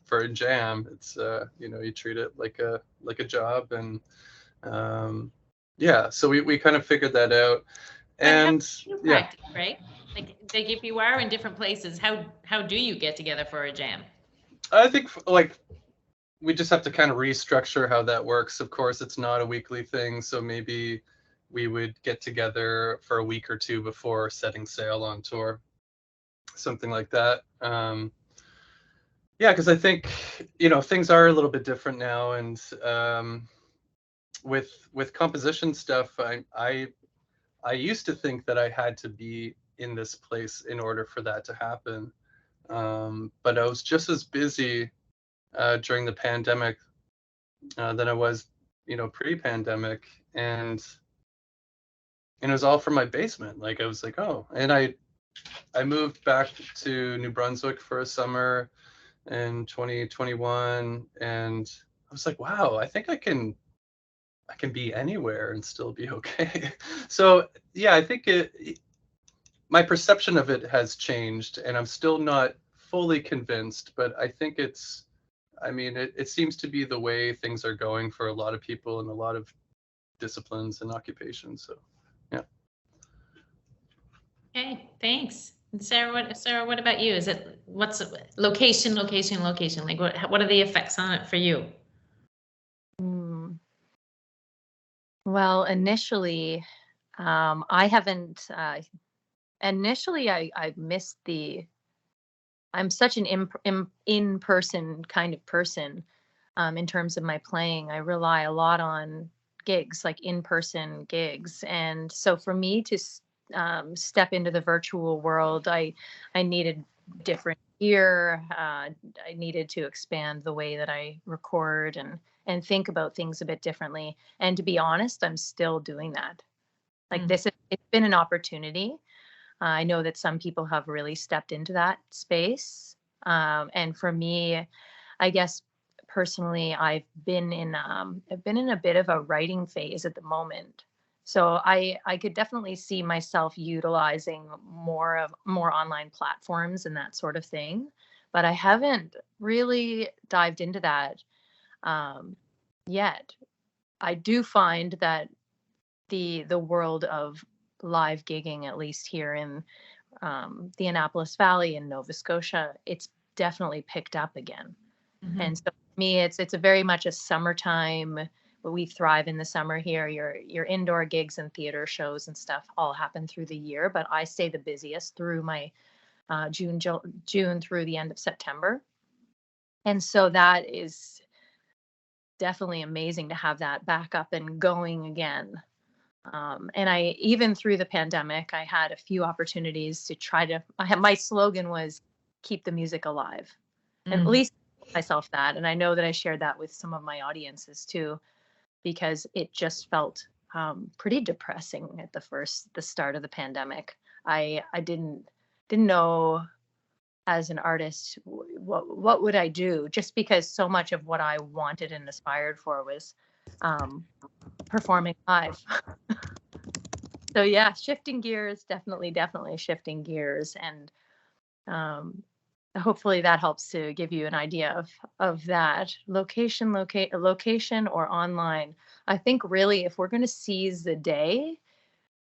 for a jam. It's you treat it like a job, and so we kind of figured that out. And practice, right? Like if you are in different places, how do you get together for a jam? I think we just have to kind of restructure how that works. Of course, it's not a weekly thing, so maybe we would get together for a week or two before setting sail on tour, something like that. Because I think things are a little bit different now, and with composition stuff, I used to think that I had to be in this place in order for that to happen, but I was just as busy during the pandemic than I was pre-pandemic, and it was all from my basement. Like, I was like, oh, and I moved back to New Brunswick for a summer in 2021, and I was like, wow, I think I can be anywhere and still be okay. So I think my perception of it has changed, and I'm still not fully convinced, but I think it seems to be the way things are going for a lot of people in a lot of disciplines and occupations. So yeah. Okay, thanks. And Sarah, what about you? What's location? Like what are the effects on it for you? Well, initially, I haven't, initially I missed I'm such an in-person kind of person, in terms of my playing. I rely a lot on gigs, like in-person gigs. And so for me to step into the virtual world, I needed different gear. I needed to expand the way that I record and think about things a bit differently. And to be honest, I'm still doing that. Like it's been an opportunity. I know that some people have really stepped into that space. And for me, I guess personally, I've been in a bit of a writing phase at the moment. So I could definitely see myself utilizing more online platforms and that sort of thing. But I haven't really dived into that yet. I do find that the world of live gigging, at least here in the Annapolis Valley in Nova Scotia, it's definitely picked up again. And so for me, it's a very much a summertime. We thrive in the summer here. Your indoor gigs and theater shows and stuff all happen through the year, but I stay the busiest through my June through the end of September. And so that is definitely amazing to have that back up and going again. And even through the pandemic, I had a few opportunities to my slogan was keep the music alive. And at least myself that. And I know that I shared that with some of my audiences too, because it just felt pretty depressing at the start of the pandemic. I didn't know as an artist what would I do, just because so much of what I wanted and aspired for was performing live. So yeah, shifting gears, definitely shifting gears. And hopefully that helps to give you an idea of that location or online. I think really if we're going to seize the day,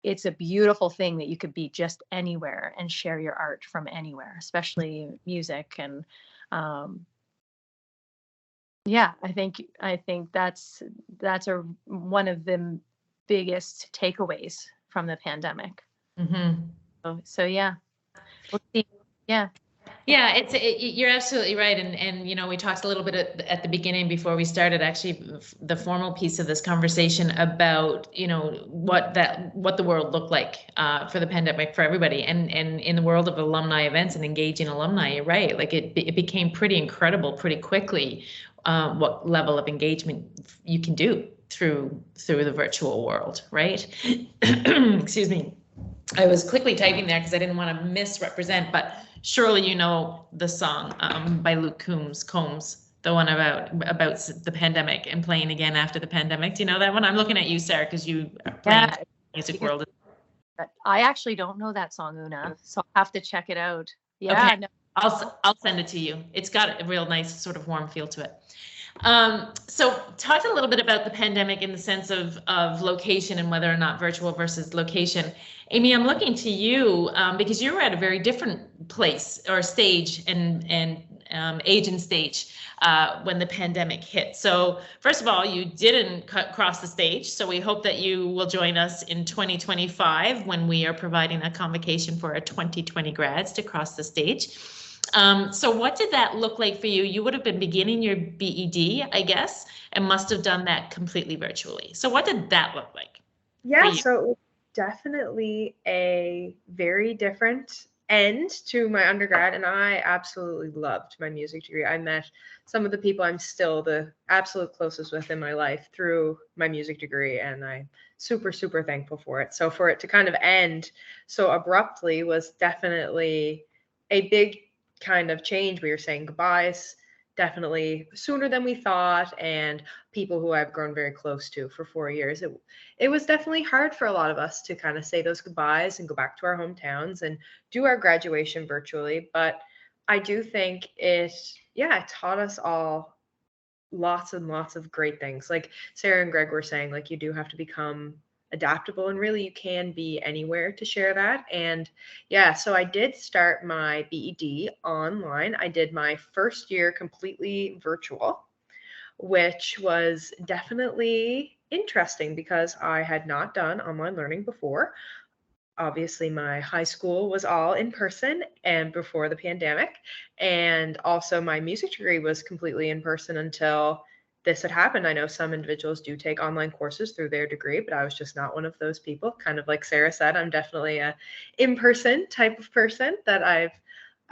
it's a beautiful thing that you could be just anywhere and share your art from anywhere, especially music. And yeah, I think that's one of the biggest takeaways from the pandemic. So yeah, we'll see. Yeah. Yeah, you're absolutely right. And, we talked a little bit at the beginning before we started actually the formal piece of this conversation about, what the world looked like for the pandemic for everybody. And in the world of alumni events and engaging alumni, you're right. Like it became pretty incredible pretty quickly what level of engagement you can do through the virtual world, right? Excuse me. I was quickly typing there because I didn't want to misrepresent, but surely you know the song by Luke Combs, the one about the pandemic and playing again after the pandemic. Do you know that one? I'm looking at you, Sarah, because you are playing music world. I actually don't know that song, Oonagh, so I'll have to check it out. Yeah, okay. No. I'll send it to you. It's got a real nice sort of warm feel to it. So talk a little bit about the pandemic in the sense of location and whether or not virtual versus location. Amy, I'm looking to you because you were at a very different place or stage and age and stage when the pandemic hit. So first of all, you didn't cross the stage. So we hope that you will join us in 2025 when we are providing a convocation for our 2020 grads to cross the stage. So what did that look like for you? You would have been beginning your BEd, I guess, and must have done that completely virtually. So what did that look like? Yeah, so it was definitely a very different end to my undergrad, and I absolutely loved my music degree. I met some of the people I'm still the absolute closest with in my life through my music degree, and I'm super, super thankful for it. So for it to kind of end so abruptly was definitely a big kind of change. We were saying goodbyes definitely sooner than we thought, and people who I've grown very close to for 4 years. It was definitely hard for a lot of us to kind of say those goodbyes and go back to our hometowns and do our graduation virtually. But I do think it taught us all lots and lots of great things. Like Sarah and Greg were saying, like you do have to become adaptable, and really you can be anywhere to share that. And yeah, so I did start my BEd online. I did my first year completely virtual, which was definitely interesting because I had not done online learning before. Obviously, my high school was all in person and before the pandemic. And also, my music degree was completely in person until this had happened. I know some individuals do take online courses through their degree, but I was just not one of those people. Kind of like Sarah said, I'm definitely a in-person type of person that I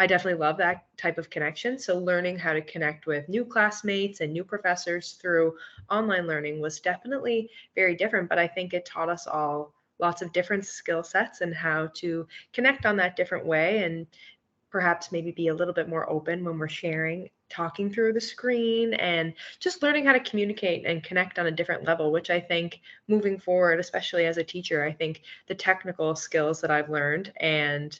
definitely love that type of connection. So learning how to connect with new classmates and new professors through online learning was definitely very different, but I think it taught us all lots of different skill sets and how to connect on that different way, and perhaps maybe be a little bit more open when we're sharing, talking through the screen, and just learning how to communicate and connect on a different level, which I think moving forward, especially as a teacher, I think the technical skills that I've learned and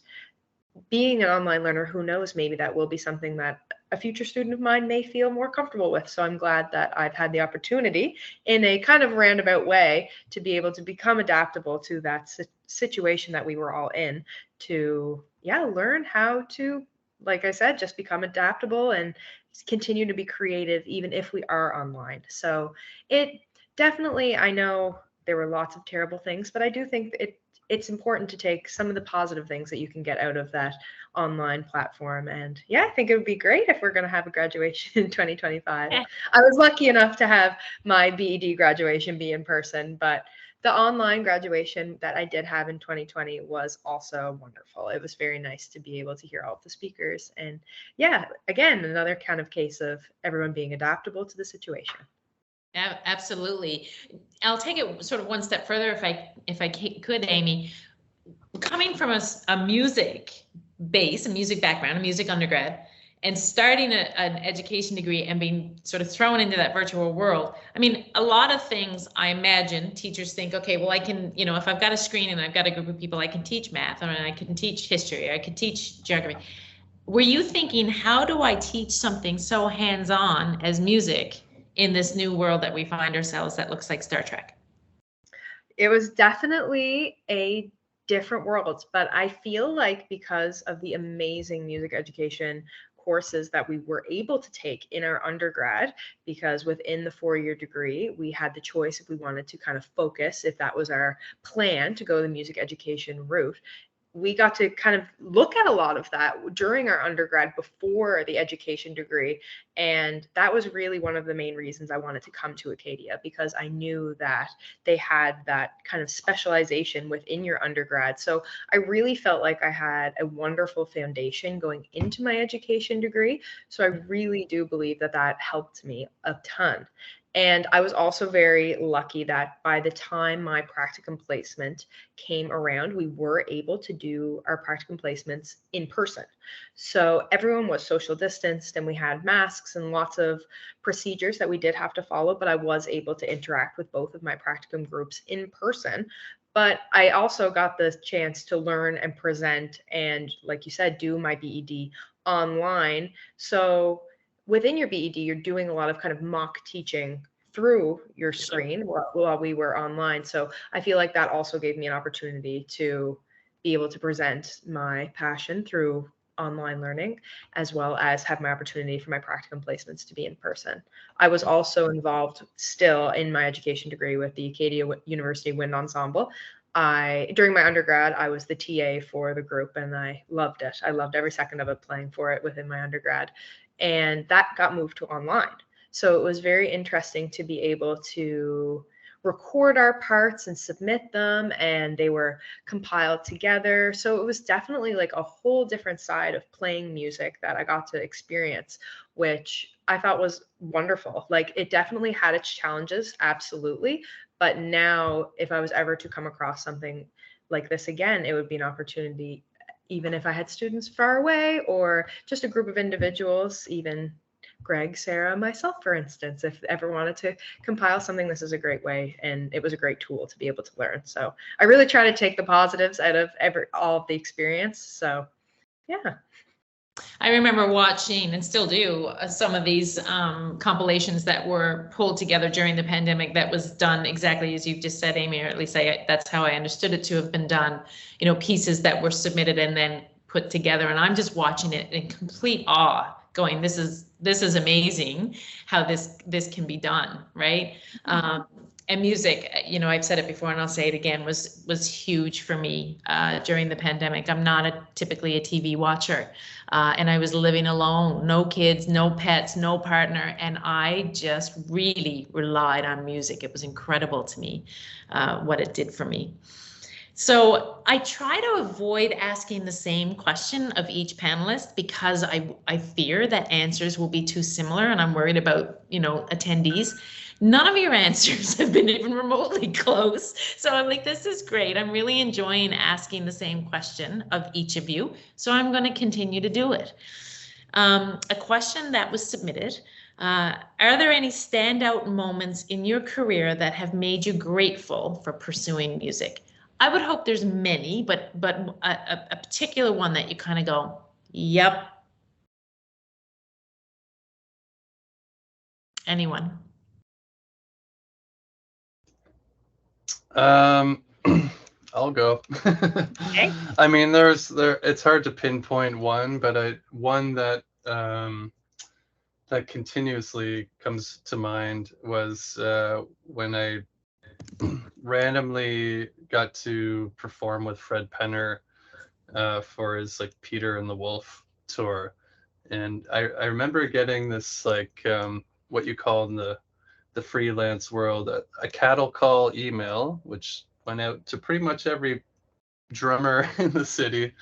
being an online learner, who knows, maybe that will be something that a future student of mine may feel more comfortable with. So I'm glad that I've had the opportunity in a kind of roundabout way to be able to become adaptable to that situation that we were all in, to, learn how to, like I said, just become adaptable and continue to be creative, even if we are online. So it definitely, I know there were lots of terrible things, but I do think it's important to take some of the positive things that you can get out of that online platform. And I think it would be great if we're going to have a graduation in 2025. Yeah. I was lucky enough to have my BED graduation be in person, but the online graduation that I did have in 2020 was also wonderful. It was very nice to be able to hear all of the speakers. And again, another kind of case of everyone being adaptable to the situation. Yeah, absolutely. I'll take it sort of one step further if I could, Amy. Coming from a music base, a music background, a music undergrad, and starting an education degree and being sort of thrown into that virtual world. I mean, a lot of things I imagine teachers think, okay, well, I can, if I've got a screen and I've got a group of people, I can teach math, or I can teach history, or I could teach geography. Were you thinking, how do I teach something so hands-on as music in this new world that we find ourselves that looks like Star Trek? It was definitely a different world, but I feel like because of the amazing music education courses that we were able to take in our undergrad, because within the 4-year degree, we had the choice if we wanted to kind of focus, if that was our plan to go the music education route. We got to kind of look at a lot of that during our undergrad before the education degree. And that was really one of the main reasons I wanted to come to Acadia, because I knew that they had that kind of specialization within your undergrad. So I really felt like I had a wonderful foundation going into my education degree. So I really do believe that that helped me a ton. And I was also very lucky that by the time my practicum placement came around, we were able to do our practicum placements in person. So everyone was social distanced and we had masks and lots of procedures that we did have to follow, but I was able to interact with both of my practicum groups in person. But I also got the chance to learn and present and, like you said, do my BED online. So within your BED, you're doing a lot of kind of mock teaching through your screen while we were online. So I feel like that also gave me an opportunity to be able to present my passion through online learning, as well as have my opportunity for my practicum placements to be in person. I was also involved still in my education degree with the Acadia University Wind Ensemble. During my undergrad, I was the TA for the group and I loved it. I loved every second of it, playing for it within my undergrad. And that got moved to online. So it was very interesting to be able to record our parts and submit them, and they were compiled together. So it was definitely like a whole different side of playing music that I got to experience, which I thought was wonderful. Like, it definitely had its challenges, absolutely. But now if I was ever to come across something like this again, it would be an opportunity, even if I had students far away or just a group of individuals, even Greg, Sarah, myself, for instance, if ever wanted to compile something, this is a great way. And it was a great tool to be able to learn. So I really try to take the positives out of all of the experience. So, yeah. I remember watching, and still do, some of these compilations that were pulled together during the pandemic that was done exactly as you've just said, Amy, or at least that's how I understood it to have been done. Pieces that were submitted and then put together. And I'm just watching it in complete awe, going, this is amazing how this can be done, right? and music, I've said it before and I'll say it again, was huge for me during the pandemic. I'm not typically a TV watcher, and I was living alone, no kids, no pets, no partner, and I just really relied on music. It was incredible to me what it did for me. So I try to avoid asking the same question of each panelist because I fear that answers will be too similar, and I'm worried about, attendees. None of your answers have been even remotely close. So I'm like, this is great. I'm really enjoying asking the same question of each of you. So I'm going to continue to do it. A question that was submitted. Are there any standout moments in your career that have made you grateful for pursuing music? I would hope there's many, but a particular one that you kind of go, yep. Anyone? I'll go. Okay. I mean, it's hard to pinpoint one, but one that that continuously comes to mind was when I randomly got to perform with Fred Penner for his like Peter and the Wolf tour, and I remember getting this like what you call in the freelance world a cattle call email, which went out to pretty much every drummer in the city,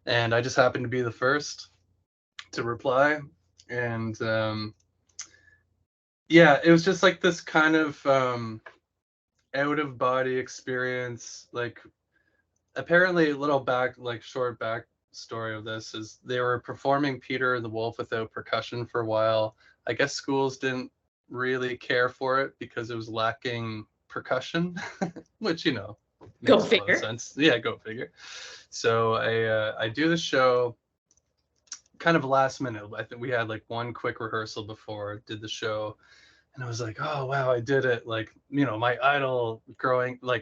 and I just happened to be the first to reply. And yeah, it was just like this kind of out of body experience. Like apparently a little short back story of this is they were performing Peter and the Wolf without percussion for a while. I guess schools didn't really care for it because it was lacking percussion, which Go makes a lot figure. of sense. Yeah, go figure. So I do the show kind of last minute. I think we had like one quick rehearsal before did the show, and I was like, oh wow, I did it. Like, my idol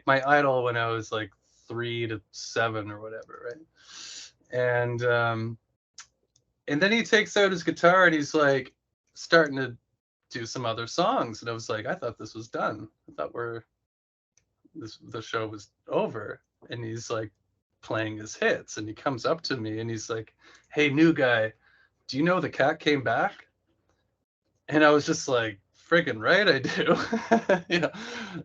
my idol when I was like 3 to 7 or whatever, right? And then he takes out his guitar and he's like starting to do some other songs, and I was like, I thought this was done. I thought the show was over, and he's like playing his hits, and he comes up to me and he's like, hey, new guy, do you know The Cat Came Back? And I was just like, friggin' right, I do.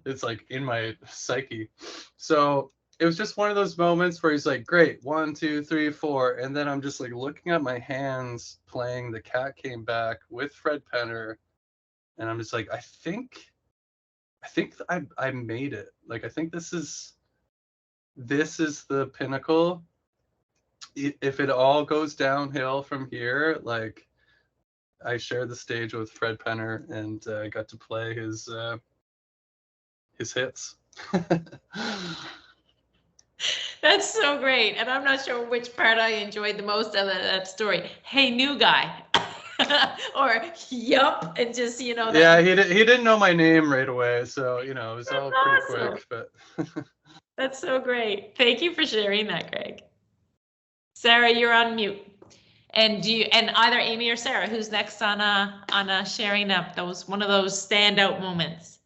It's like in my psyche. So it was just one of those moments where he's like, great, 1, 2, 3, 4, and then I'm just like looking at my hands playing The Cat Came Back with Fred Penner, and I'm just like, I think I made it. Like, I think this is the pinnacle. If it all goes downhill from here, like, I shared the stage with Fred Penner, and I got to play his hits. That's so great. And I'm not sure which part I enjoyed the most of that story. Hey, new guy. Or, yup, and just, Yeah, he didn't know my name right away, so, it was all pretty awesome. quick, but. That's so great. Thank you for sharing that, Greg. Sarah, you're on mute. And either Amy or Sarah, who's next on sharing up one of those standout moments?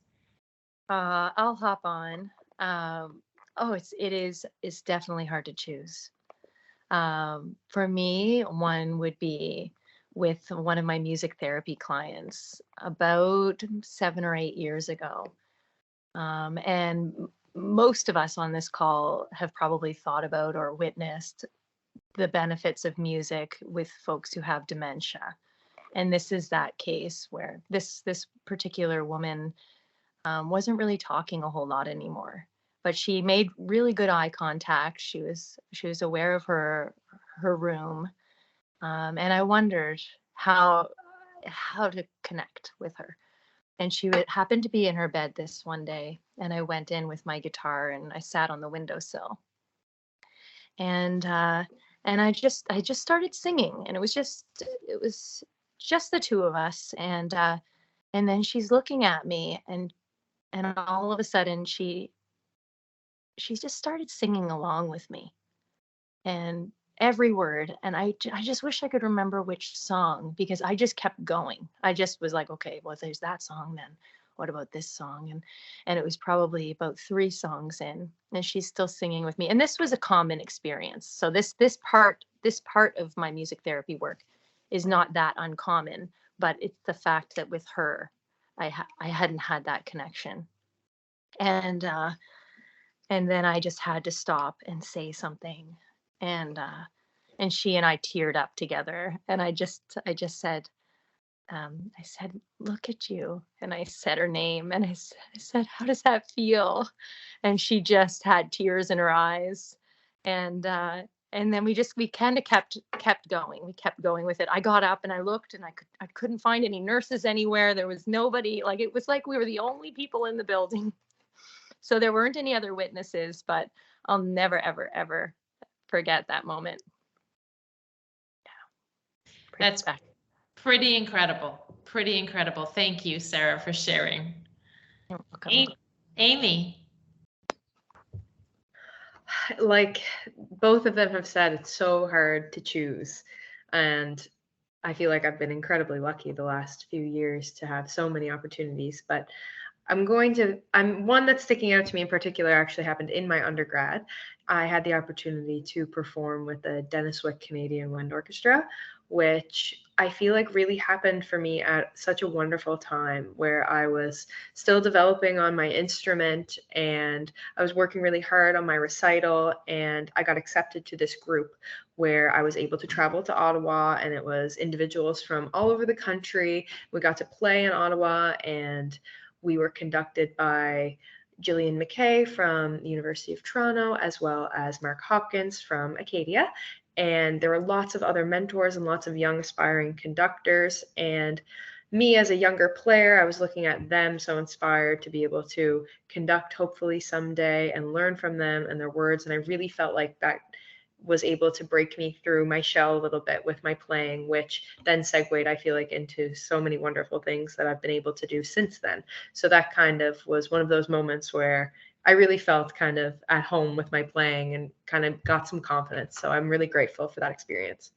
I'll hop on. It's definitely hard to choose. For me, one would be with one of my music therapy clients about 7 or 8 years ago. And most of us on this call have probably thought about or witnessed the benefits of music with folks who have dementia. And this is that case where this particular woman wasn't really talking a whole lot anymore, but she made really good eye contact. She was aware of her room, and I wondered how to connect with her. And she happened to be in her bed this one day, and I went in with my guitar and I sat on the windowsill, and I just started singing, and it was just the two of us, and then she's looking at me, and all of a sudden she just started singing along with me, and every word, and I just wish I could remember which song, because I just kept going. I just was like, okay, well, there's that song, then what about this song? And it was probably about 3 songs in, and she's still singing with me. And this was a common experience. So this part of my music therapy work is not that uncommon, but it's the fact that with her, I hadn't had that connection. And then I just had to stop and say something. And she and I teared up together. And I just said, I said, look at you. And I said her name, and I said, how does that feel? And she just had tears in her eyes. And then we kind of kept going. We kept going with it. I got up and I looked, and I couldn't find any nurses anywhere. There was nobody. Like, it was like we were the only people in the building. So there weren't any other witnesses, but I'll never, ever, ever forget that moment. Yeah. That's pretty incredible. Pretty incredible. Thank you, Sarah, for sharing. You're welcome. Amy. Like both of them have said, it's so hard to choose. And I feel like I've been incredibly lucky the last few years to have so many opportunities, but I'm one that's sticking out to me in particular actually happened in my undergrad. I had the opportunity to perform with the Dennis Wick Canadian Wind Orchestra, which I feel like really happened for me at such a wonderful time where I was still developing on my instrument, and I was working really hard on my recital, and I got accepted to this group where I was able to travel to Ottawa, and it was individuals from all over the country. We got to play in Ottawa, and we were conducted by Gillian McKay from the University of Toronto, as well as Mark Hopkins from Acadia. And there were lots of other mentors and lots of young aspiring conductors. And me as a younger player, I was looking at them so inspired to be able to conduct hopefully someday and learn from them and their words. And I really felt like that was able to break me through my shell a little bit with my playing, which then segued, I feel like, into so many wonderful things that I've been able to do since then. So that kind of was one of those moments where I really felt kind of at home with my playing and kind of got some confidence. So I'm really grateful for that experience.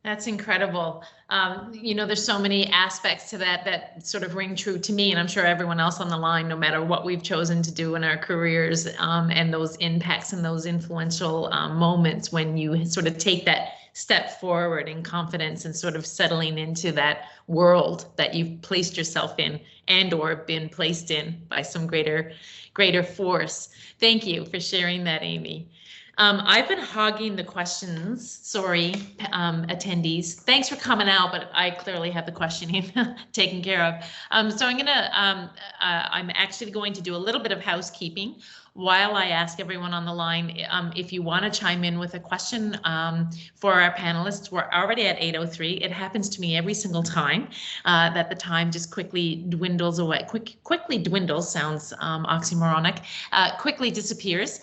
That's incredible. There's so many aspects to that sort of ring true to me, and I'm sure everyone else on the line, no matter what we've chosen to do in our careers, and those impacts and those influential moments when you sort of take that step forward in confidence and sort of settling into that world that you've placed yourself in and or been placed in by some greater force. Thank you for sharing that, Amy. I've been hogging the questions, sorry, attendees. Thanks for coming out, but I clearly have the questioning taken care of. So I'm actually going to do a little bit of housekeeping while I ask everyone on the line if you want to chime in with a question for our panelists. We're already at 8:03. It happens to me every single time that the time just quickly dwindles away. Quickly dwindles sounds oxymoronic. Quickly disappears.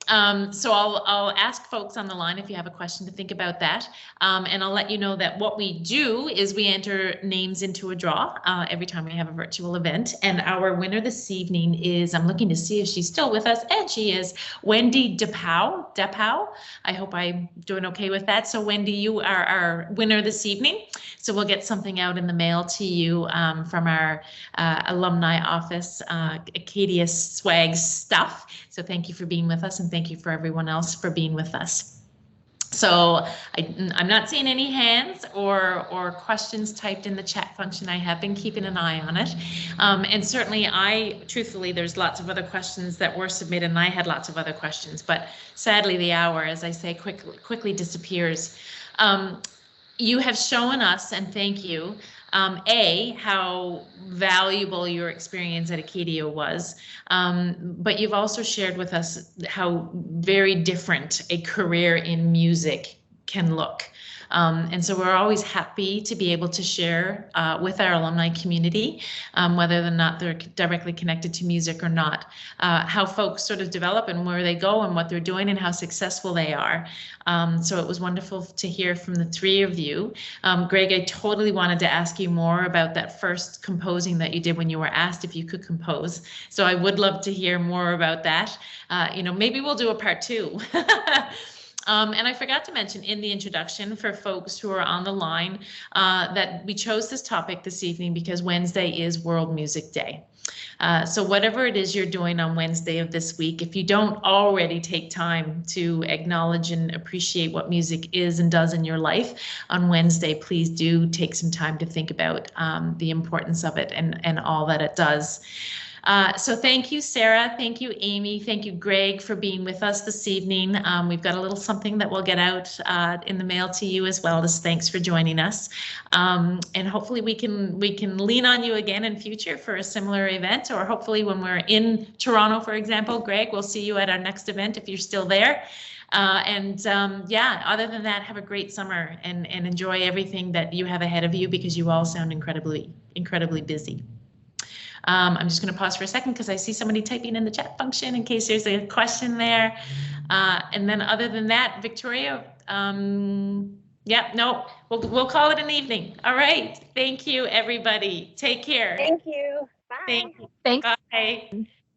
So I'll ask folks on the line if you have a question to think about that. And I'll let you know that what we do is we enter names into a draw every time we have a virtual event. And our winner this evening is, I'm looking to see if she's still with us, and she is Wendy Depow. I hope I'm doing okay with that. So Wendy, you are our winner this evening. So we'll get something out in the mail to you from our alumni office, Acadia swag stuff. So thank you for being with us, and thank you for everyone else for being with us. So I'm not seeing any hands or questions typed in the chat function. I have been keeping an eye on it. And certainly truthfully, there's lots of other questions that were submitted, and I had lots of other questions, but sadly the hour, as I say, quickly disappears. You have shown us, and thank you, how valuable your experience at Acadia was, but you've also shared with us how very different a career in music can look. And so we're always happy to be able to share with our alumni community, whether or not they're directly connected to music or not, how folks sort of develop and where they go and what they're doing and how successful they are. So it was wonderful to hear from the three of you. Greg, I totally wanted to ask you more about that first composing that you did when you were asked if you could compose. So I would love to hear more about that. Maybe we'll do a part 2. And I forgot to mention in the introduction for folks who are on the line that we chose this topic this evening because Wednesday is World Music Day. So whatever it is you're doing on Wednesday of this week, if you don't already take time to acknowledge and appreciate what music is and does in your life on Wednesday, please do take some time to think about the importance of it and all that it does. So thank you, Sarah. Thank you, Amy. Thank you, Greg, for being with us this evening. We've got a little something that we'll get out in the mail to you as well as thanks for joining us. And hopefully we can lean on you again in future for a similar event, or hopefully when we're in Toronto, for example, Greg, we'll see you at our next event if you're still there. Yeah, other than that, have a great summer and enjoy everything that you have ahead of you because you all sound incredibly busy. I'm just going to pause for a second because I see somebody typing in the chat function in case there's a question there. And then other than that, Victoria, yeah, no, we'll call it an evening. All right. Thank you, everybody. Take care. Thank you. Bye. Thank you. Thanks. Bye.